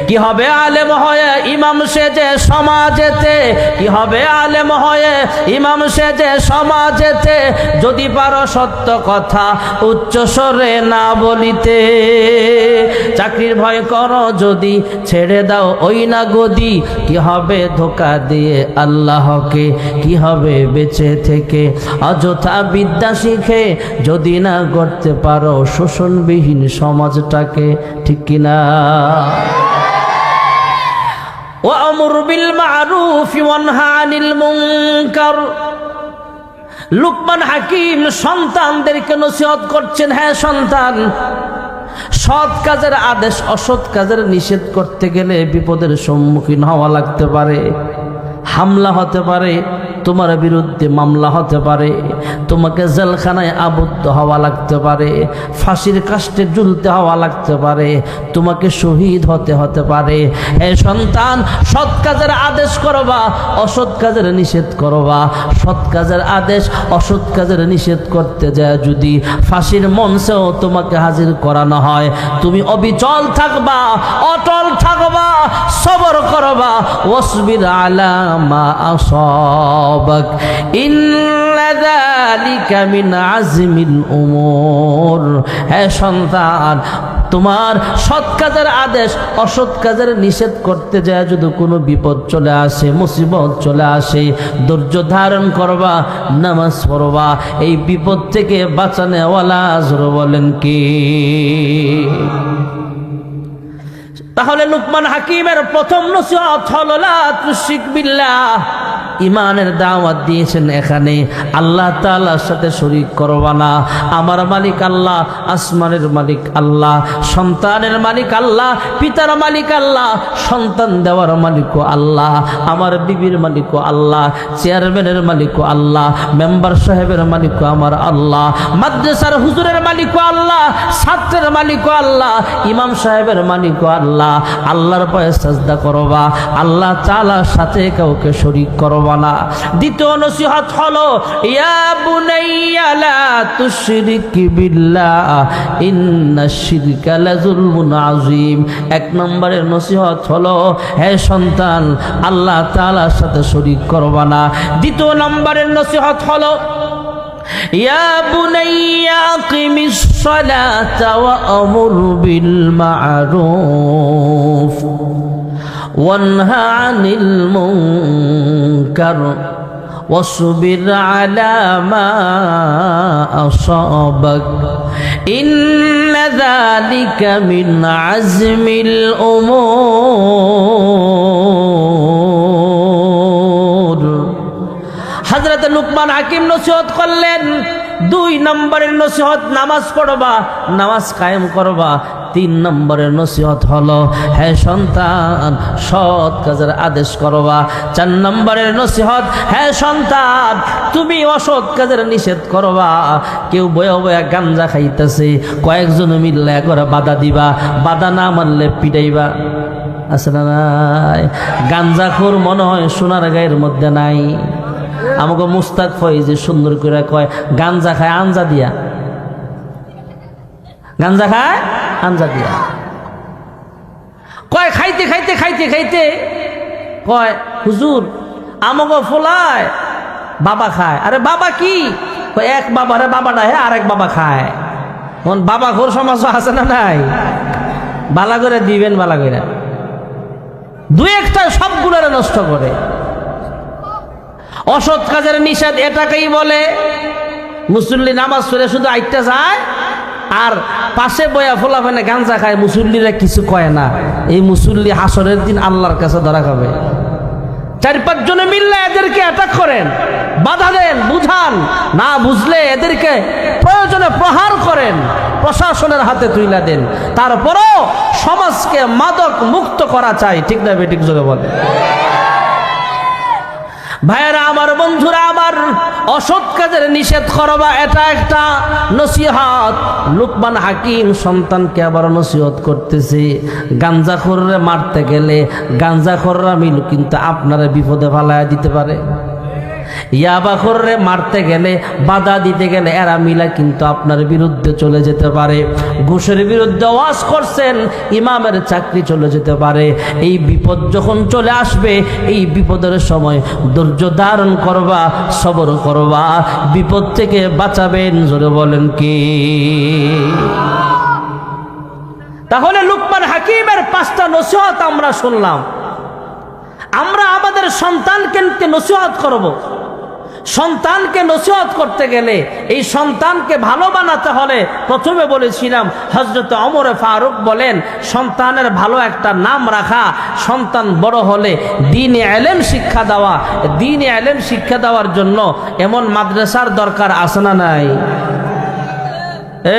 কি হবে আলেম হয়ে ইমাম সেজে সমাজেতে, কি হবে আলেম হয়ে ইমাম সেজে সমাজেতে, যদি পারো সত্য কথা উচ্চ স্বরে না বলিতে। চাকরির ভয় করো যদি ছেড়ে দাও ওই না গদি, কি হবে ধোকা দিয়ে আল্লাহকে, কি হবে বেঁচে থেকে অযথা বিদ্যা শিখে, যদি না করতে পারো শোষণবিহীন সমাজটাকে। ঠিক কিনা? ওয়ামুর বিল মারুফ ওয়ানহা আনিল মুনকার। লুকমান হাকিম সন্তানদেরকে নসিহত করছেন, হ্যাঁ সন্তান, সৎ কাজের আদেশ অসৎ কাজের নিষেধ করতে গেলে বিপদের সম্মুখীন হওয়া লাগতে পারে, হামলা হতে পারে, তোমার বিরুদ্ধে মামলা হতে পারে, তোমাকে জেলখানায় আবদ্ধ হওয়া লাগতে পারে, ফাঁসির কাস্টে ঝুলতে হওয়া লাগতে পারে, তোমাকে শহীদ হতে পারে। হে সন্তান, সৎ কাজের আদেশ করবা, অসৎ কাজের নিষেধ করবা। সৎ কাজের আদেশ অসৎ কাজের নিষেধ করতে যায় যদি ফাঁসির মঞ্চেও তোমাকে হাজির করানো হয়, তুমি অবিচল থাকবা, অটল থাকবা, সবর করবা। ওয়াসবির আলা মা আসাবাক ইন্না যালিকা মিন আজমিল উমুর। হে সন্তান, তোমার সৎ কাজের আদেশ অসৎ কাজের নিষেধ করতে যায় যদি কোনো বিপদ চলে আসে, মুসিবত চলে আসে, ধৈর্য ধারণ করবা, নামাজ পড়বা। এই বিপদ থেকে বাঁচানেওয়ালা জোরে বলেন কি? তাহলে লুকমান হাকিমের প্রথম নসিহত হলো লা তুশরিক বিল্লাহ। ইমানের দাওয়াত দিয়েছেন, এখানে আল্লাহ তাআলার সাথে শরীক করবা না। আমার মালিক আল্লাহ, আসমানের মালিক আল্লাহ, সন্তানের মালিক আল্লাহ, পিতার মালিক আল্লাহ, সন্তান দেওয়ার মালিকও আল্লাহ, আমার বিবির মালিকও আল্লাহ, চেয়ারম্যানের মালিকও আল্লাহ, মেম্বার সাহেবের মালিকও আমার আল্লাহ, মাদ্রাসার হুজুরের মালিকও আল্লাহ, ছাত্রের মালিকও আল্লাহ, ইমাম সাহেবের মালিকও আল্লাহ। আল্লাহর পায়ে সাজদা করবা, আল্লাহ তাআলার সাথে কাউকে শরীক করবা করবা না। দ্বিতীয় নসিহত হলো ইয়া বুনাইয়া লা তুশরিক বিল্লাহ ইন্নাশ শিরকা লাযুলমুন আযীম। এক নম্বরের নসিহত হলো হে সন্তান আল্লাহ তাআলার সাথে শরীক করবা না। দ্বিতীয় নম্বরের নসিহত হলো ইয়া বুনাইয়া আকিমিস সালাতা ওয়া আমুর বিল মা'রুফ ওয়ানহা আনিল মুনকার ওয়াসবির আলা মা আসাবাক ইন্না যালিকা মিন আজমিল উমুর। হযরত লুকমান হাকিম নসিহত করলেন, 2 নম্বরের নসিহত নামাজ পড়বা, নামাজ কায়েম করবা। 3 নম্বরের নসিহত হলো হে সন্তান সৎ কাজের আদেশ করবা। 4 নম্বরের নসিহত হে সন্তান তুমি অসৎ কাজের নিষেধ করবা। কেউ বয়া বয়া গাঞ্জা খাইতেছে, কয়েকজন মিললে করে বাধা দিবা, বাধা না মানলে পিটাইবা। আছে না নাই? গাঞ্জাখোর মনে হয় সোনার গায়ের মধ্যে নাই। আমাকে মুস্তাক ফয়েজি সুন্দর করে কয় গাঞ্জা খায় আঞ্জা দিয়া, গাঞ্জা খায় আঞ্জা দিয়া। কয় খাইতে খাইতে খাইতে খাইতে কয় হুজুর আমাকে ফোলায় বাবা খায়। আরে বাবা কি? কয় এক বাবা রে বাবাটা হে আরেক বাবা খায়। বাবা ঘোর সমাজ আছে না নাই? বালা করে দিবেন, বালা করে 2-1টা সবগুলোরে নষ্ট করে। অসৎ কাজের নিষেধ এটাকেই বলে মুসল্লি নামাজ পড়ে শুধু আইটা যায় আর পাশে বয়া ফোলাফানে গাঞ্জা খায়, মুসল্লিরা কিছু কয় না। এই মুসল্লি হাসরের দিন আল্লাহর কাছে ধরা খাবে। 4-5 জনে মিললে এদেরকে অ্যাটাক করেন, বাধা দেন, বুঝান, না বুঝলে এদেরকে প্রয়োজনে প্রহার করেন, প্রশাসনের হাতে তুইলা দেন। তারপরও সমাজকে মাদক মুক্ত করা চাই, ঠিক না বেঠিক যোগে বলে? ভাইয়েরা আমার, বন্ধুরা আমার, অসৎ কাজের নিষেধ করবা এটা একটা নসিহত। লুকমান হাকিম সন্তানকে আবার নসিহত করতেছে, গাঞ্জাখোররে মারতে গেলে গাঞ্জাখোররা মিল কিন্তু আপনারা বিপদে ফালায়া দিতে পারে। ইয়াবাখোররে মারতে গেলে বাধা দিতে গেলে এরা মিলা কিন্তু আপনার বিরুদ্ধে চলে যেতে পারে। ঘুষের বিরুদ্ধে ওয়াজ করছেন, ইমামের চাকরি চলে যেতে পারে। এই বিপদ যখন চলে আসবে, এই বিপদের সময় ধৈর্য ধারণ করবা, সবর করবা, বিপদ থেকে বাঁচাবেন। জোরে বলেন কি? তাহলে লুকমান হাকিমের 5টা নসিহত আমরা শুনলাম। আমরা আমাদের সন্তানকে নসিহত করব। সন্তানকে নসিহত করতে গেলে এই সন্তানকে ভালো বানাতে হলে প্রথমে বলেছিলাম হযরত ওমর ফারুক বলেন সন্তানের ভালো একটা নাম রাখা, সন্তান বড় হলে দ্বীনে ইলম শিক্ষা দেওয়া। দ্বীনে ইলম শিক্ষা দেওয়ার জন্য এমন মাদ্রাসার দরকার আছে না নাই?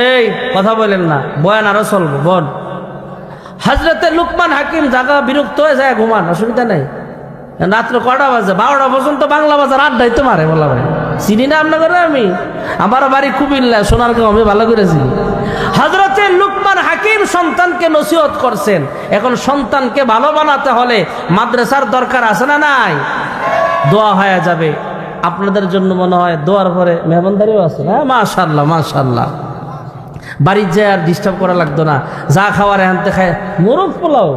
এই কথা বলেন না, বয়ান আরো চলবে। বল, হযরতে লুকমান হাকিম জায়গা বিরক্ত হয়ে যায়, ঘুমান, অসুবিধা নাই। রাত্র কটা বাজে? 12টা পর্যন্ত বাংলা বাজার আড্ডাই তো মারে। বলা ভাই চিনি না আপনাদের? আমি আমার বাড়ি কুমিল্লা, সোনারগাঁও, আমি ভালো করেছি। হযরতে লুকমান হাকিম সন্তানকে নসিহত করছেন। এখন সন্তানকে ভালো বানাতে হলে মাদ্রাসার দরকার আছে না নাই? দোয়া হয়ে যাবে আপনাদের জন্য। মনে হয় দোয়ার পরে মেহমানদারিও আছে। হ্যাঁ, মাশাআল্লাহ মাশাআল্লাহ। বাড়ির যায় আর ডিস্টার্ব করা লাগতো না, যা খাওয়ার এখানতে খায়। মোরগ পোলাও,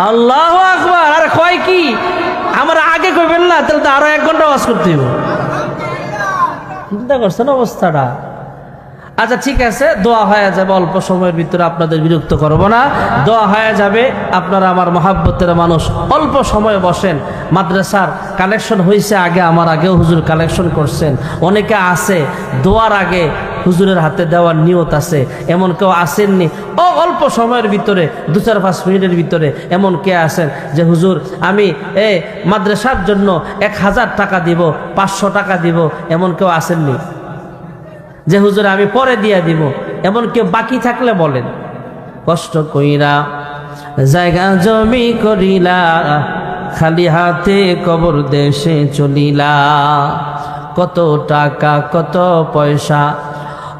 আল্লাহু আকবার। আরে কয় কি? আমরা আগে কইবেন না, তাহলে তো আরো 1 ঘন্টা ওয়াজ করতে হবে। চিন্তা করছেন অবস্থাটা? আচ্ছা ঠিক আছে, দোয়া হয়ে যাবে অল্প সময়ের ভিতরে, আপনাদের বিরক্ত করব না। দোয়া হয়ে যাবে। আপনারা আমার মহাব্বতের মানুষ, অল্প সময়ে বসেন। মাদ্রাসার কালেকশন হয়েছে আগে, আমার আগেও হুজুর কালেকশন করছেন। অনেকে আছে দোয়ার আগে হুজুরের হাতে দেওয়ার নিয়ত আছে, এমন কেউ আসেননি। অল্প সময়ের ভিতরে 2-4-5 মিনিটের ভিতরে এমন কে আছেন যে হুজুর আমি মাদ্রাসার জন্য 1000 টাকা দিব, 500 টাকা দিব, এমন কেউ আসেননি? যে হুজুর আমি পরে দিয়ে দিব, এমন কেউ বাকি থাকলে বলেন। কষ্ট কইরা জায়গা জমি করিলা, খালি হাতে কবর দেশে চলিলা। কত টাকা কত পয়সা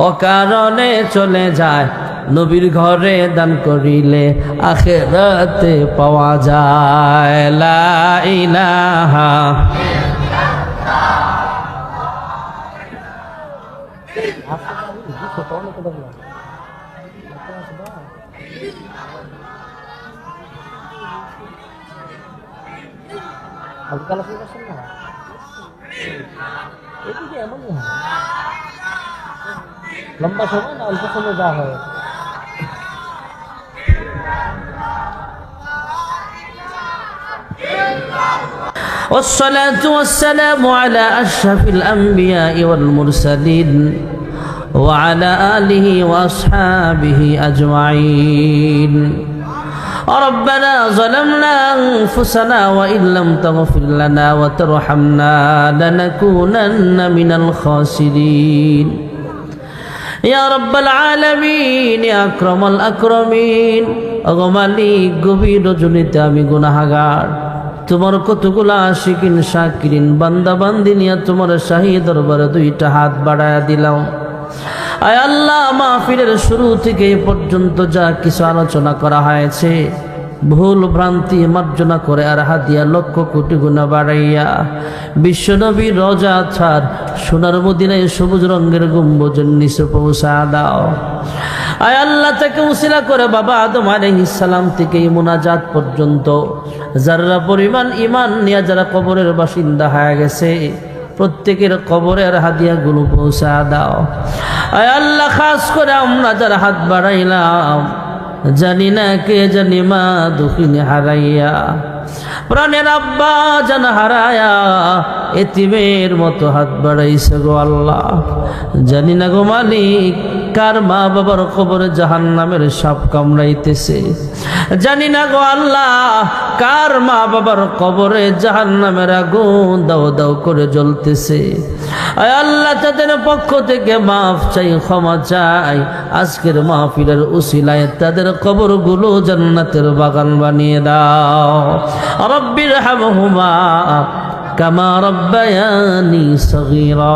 অকারণে চলে যায়, নবীর ঘরে দান করিলে আখিরাতে পাওয়া যায়। লা ইলাহা হালকা লাফি করছেন না, এদিকে এমনই হয়, লম্বা সময় না অল্প সময় যা হয়। والصلاة والسلام على أشرف الأنبياء والمرسلين وعلى آله وأصحابه أجمعين. ربنا ظلمنا أنفسنا وإن لم تغفر لنا وترحمنا لنكونن من الخاسرين. يا رب العالمين يا أكرم الأكرمين. ওগো মালিক, গভীর রজনীতে আমি গুনাহগার, তোমার কতগুলো আশিকিন শাকিরিন বান্দা বান্দি নিয়ে তোমার শাহী দরবারে দুইটা হাত বাড়ায়া দিলাম। আয় আল্লাহ, মাহফিলের শুরু থেকে এই পর্যন্ত যা কিছু আলোচনা করা হয়েছে, ভুল ভ্রান্তি মার্জনা করে আর হাদিয়া লক্ষ কোটি গুণা বাড়াইয়া বিশ্বনবীর রওজা ছাড় সোনার মদিনায় সবুজ রঙের গম্বুজের নিচে পৌঁছা দাও। আয় আল্লাহ, তাকে উসিলা করে বাবা আদম আলাইহিস সালাম থেকে এই মুনাজাত পর্যন্ত যারা পরিমাণ ঈমান নিয়ে যারা কবরের বাসিন্দা হয়ে গেছে, প্রত্যেকের কবরের হাদিয়াগুলো পৌঁছা দাও। আয় আল্লাহ, খাস করে আমরা যারা হাত বাড়াইলাম, জানি না কে জানি মা দুঃখিনী হারাইয়া, প্রাণের আব্বা জান হারায়া এতিমের মতো হাত বাড়াইছে গো আল্লাহ। জানি না গো মালিক, কার মা বাবার কবরে জাহান্নামের সাপ কামড়াইতেছে। জানি না গো আল্লাহ, কার মা বাবার কবরে জাহান্নামের আগুন দাও দাও করে জ্বলতেছে। আয় আল্লাহ, তাদের পক্ষ থেকে মাফ চাই, ক্ষমা চাই। আজকের মাহফিলের উসিলায় তাদের কবরগুলো জান্নাতের বাগান বানিয়ে দাও। রব্বির হামহুমা কামা রব্বায়ানি সগীরা।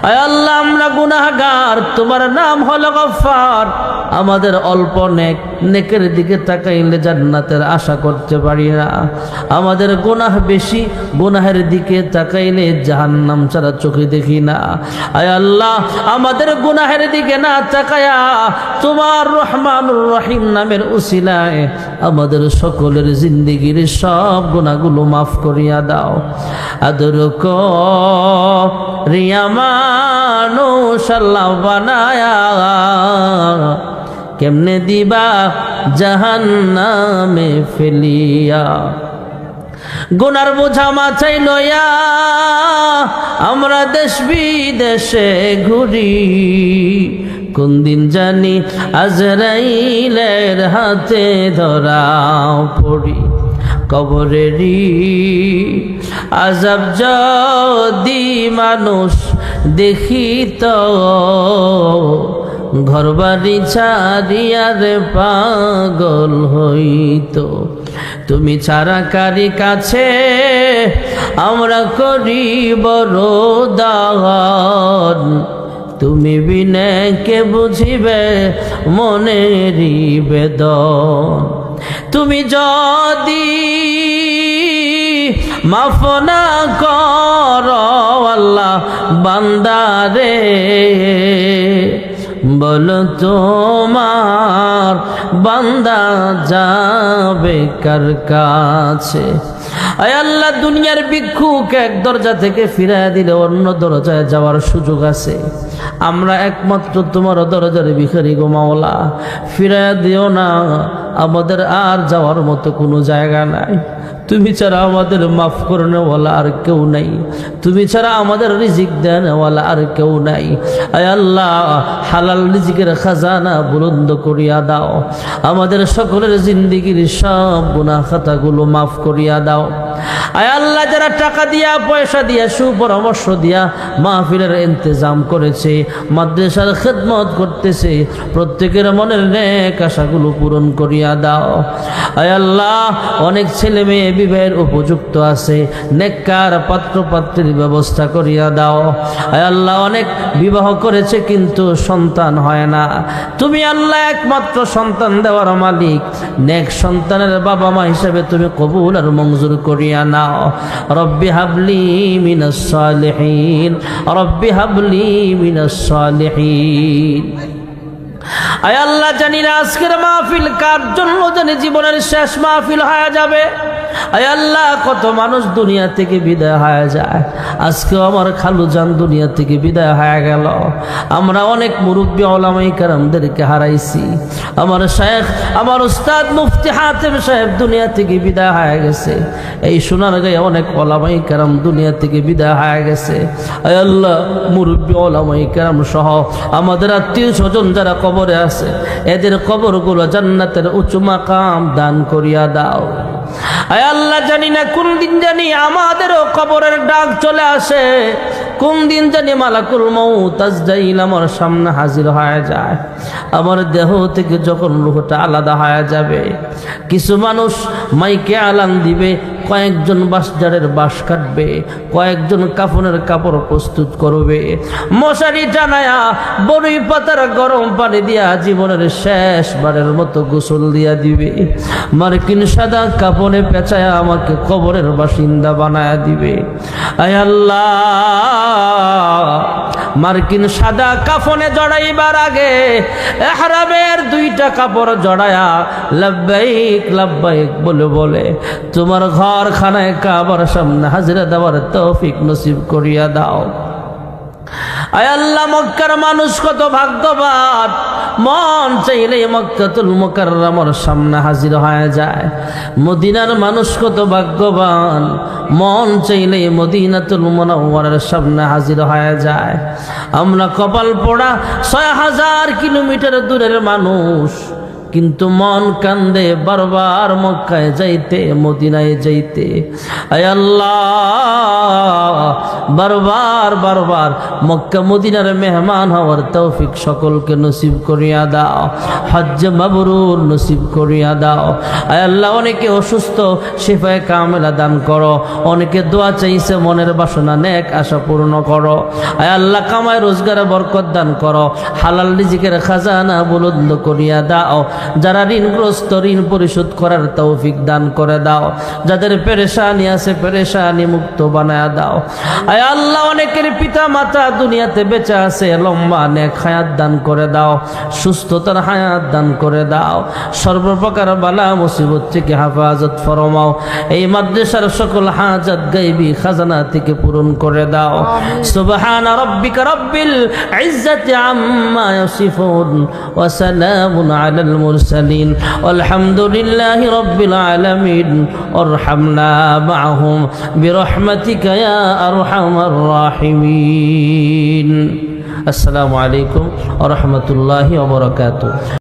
আয় আল্লাহ, আমরা গুনাহগার, তোমার নাম হলো গফফার। আমাদের অল্প নেকের দিকে তাকাইলে জান্নাতের আশা করতে পারি না। আমাদের গুনাহ বেশি, গুনাহের দিকে তাকাইলে জাহান্নাম ছাড়া চোখে দেখি না। আয় আল্লাহ, আমাদের গুনাহের দিকে না তাকায়া তোমার রহমানুর রহিম নামের উসিলায় আমাদের সকলের জিন্দেগির সব গুনাহগুলো মাফ করিয়া দাও। আদর করিয়া মানুষ আল্লাহ বানায়া কেমনে দিবা জাহান্নামে ফেলিয়া। গুনার বোঝা মাথায় লইয়া আমরা দেশ বিদেশে ঘুরি, কোন দিন জানি আজরাইলের হাতে ধরা পড়ি। কবরেরই আযাব যদি মানুষ দেখিত, ঘরবাড়ি ছাড়িয়া রে পাগল হইত। তুমি ছাড়া কারি কাছে আমরা করি বড় দান, তুমি বিনে কে বুঝিবে মনেরই বেদন। তুমি যদি মাফ না করো আল্লাহ বান্দারে, বলো তোমার বান্দা যাবে কার কাছে। আয় আল্লাহ, দুনিয়ার ভিক্ষুক এক দরজা থেকে ফিরাইয়া দিলে অন্য দরজায় যাওয়ার সুযোগ আছে। আমরা একমাত্র তোমার দরজার ভিখারি গো মাওলা, ফিরাইয়া দিও না। আমাদের আর যাওয়ার মতো কোনো জায়গা নাই। তুমি ছাড়া আমাদের মাফ করনেওয়ালা আর কেউ নাই, তুমি ছাড়া আমাদের রিজিক দেনওয়ালা আর কেউ নাই। আয় আল্লাহ, হালাল রিজিকের খাজানা বুলন্দ করিয়া দাও। আমাদের সকলের জিন্দেগির সব গুনাহ খাতাগুলো মাফ করিয়া দাও। আয় আল্লাহ, যারা টাকা দিয়া পয়সা দিয়া সুপরামর্শ দিয়া মাহফিলের ইন্তজাম করেছে, মাদ্রাসার খেদমত করতেছে, প্রত্যেকের মনের নেক আশাগুলো পূরণ করিয়া দাও। আয় আল্লাহ, অনেক ছেলে মেয়ে বিবাহের উপযুক্ত আছে, নেককার পাত্র পাত্রীর ব্যবস্থা করিয়া দাও। আয় আল্লাহ, অনেক বিবাহ করেছে কিন্তু সন্তান হয় না। তুমি আল্লাহ একমাত্র সন্তান দেওয়ার মালিক, নেক সন্তানের বাবা মা হিসেবে তুমি কবুল আর মঞ্জুর করিয়া নাও। রব্বি হাবলি মিনাস সালিহিন, রব্বি হাবলি মিনাস সালিহিন। আয় আল্লাহ, জানি না আজকের মাহফিল কার জন্য জানি জীবনের শেষ মাহফিল হয়ে যাবে। আয় আল্লাহ, কত মানুষ দুনিয়া থেকে বিদায় হয়ে যায়। আজকেও আমার খালু জান দুনিয়া থেকে বিদায় হয়ে গেল। আমরা অনেক মুরব্বী ওলামায়ে কেরামদেরকে হারাইছি। আমার শেখ, আমার উস্তাদ মুফতি হাতেম সাহেব দুনিয়া থেকে বিদায় হয়ে গেছে। এই সোনারগাঁয়ে অনেক ওলামায়ে কেরাম দুনিয়া থেকে বিদায় হয়ে গেছে। আয় আল্লাহ, মুরব্বী ওলামায়ে কেরাম সহ আমাদের আত্মীয় স্বজন যারা কবরে আছে, এদের কবরগুলো জান্নাতের উঁচু মাকাম দান করিয়া দাও। আয় আল্লাহ, জানি না কোন দিন জানি আমাদেরও কবরের ডাক চলে আসে, কোন দিন জানি মালাকুল মউত আজরাইল আমার সামনে হাজির হয়ে যায়। আমার দেহ থেকে যখন রূহটা আলাদা হয়ে যাবে, কিছু মানুষ মাইকে আলান দিবে, কয়েকজন বাঁশঝাড়ের বাঁশ কাটবে, কয়েকজন কাফনের কাপড় প্রস্তুত করবে, মশারি টানায়া বড়ই পাতার গরম পানি দিয়া জীবনের শেষবারের মতো গোসল দিয়া দিবে, মার্কিন সাদা কাপড়ে পেঁচায়া আমাকে কবরের বাসিন্দা বানায়া দিবে। আয় আল্লাহ, মার্কিন সাদা কাফনে জড়াইবার আগে ইহরামের দুইটা কাপড় জড়ায়া লাব্বাইক লাব্বাইক বলে বলে তোমার ঘর খানায় কাবার সামনে হাজিরা দেওয়ার তৌফিক নসিব করিয়া দাও। আয় আল্লাহ, মক্কার মানুষ কত ভাগ্যবান, মন চাইলে মক্কাতুল মুকাররমার সামনে হাজির হয়ে যায়। মদিনার মানুষ কত ভাগ্যবান, মন চাইলে মদিনাতুল মুনাওয়ারার সামনে হাজির হয়ে যায়। আমরা কপাল পোড়া ৬০০০ কিলোমিটার দূরের মানুষ, কিন্তু মন কান্দে বারবার মক্কায় যাইতে, মদিনায় যাইতে। আয় আল্লাহ, বারবার বারবার মক্কা মদিনার মেহমান হওয়ার তৌফিক সকলকে নসিব করিয়া দাও, হজ্জ মাবরুর নসিব করিয়া দাও। আয় আল্লাহ, অনেকে অসুস্থ, শিফায়ে কামেলা দান করো। অনেকে দোয়া চাইছে, মনের বাসনা নেক আশা পূর্ণ করো। আয় আল্লাহ, কামায় রোজগারে বরকত দান করো, হালাল রিজিকের খাজানা বুলন্দ করিয়া দাও। যারা ঋণগ্রস্ত, ঋণ পরিশোধ করার তৌফিক দান করে দাও। যাদের পেরেশানি আছে, পেরেশানি মুক্ত বানায়া দাও। আয় আল্লাহ, অনেকের পিতা মাতা দুনিয়াতে বেঁচে আছে, লম্বা নেক হায়াত দান করে দাও, সুস্থতার হায়াত দান করে দাও। সর্বপ্রকার বালা মুসিবত থেকে হেফাজত ফরমাও। এই মাদ্রাসার সকল হাজাত গায়বী খাজানা থেকে পূরণ করে দাও। সুবহানা রাব্বিকা রাব্বিল ইজ্জাতি আম্মা ইয়াসিফুন ওয়া সালামুন আলাল মুরসালিন আলহামদুলিল্লাহি রাব্বিল আলামিন। আরহামনা মাআহুম বিরহমাতিকা ইয়া আরহামার রাহিমিন। আসসালামু আলাইকুম ওয়া রাহমাতুল্লাহি ওয়া বারাকাতুহু।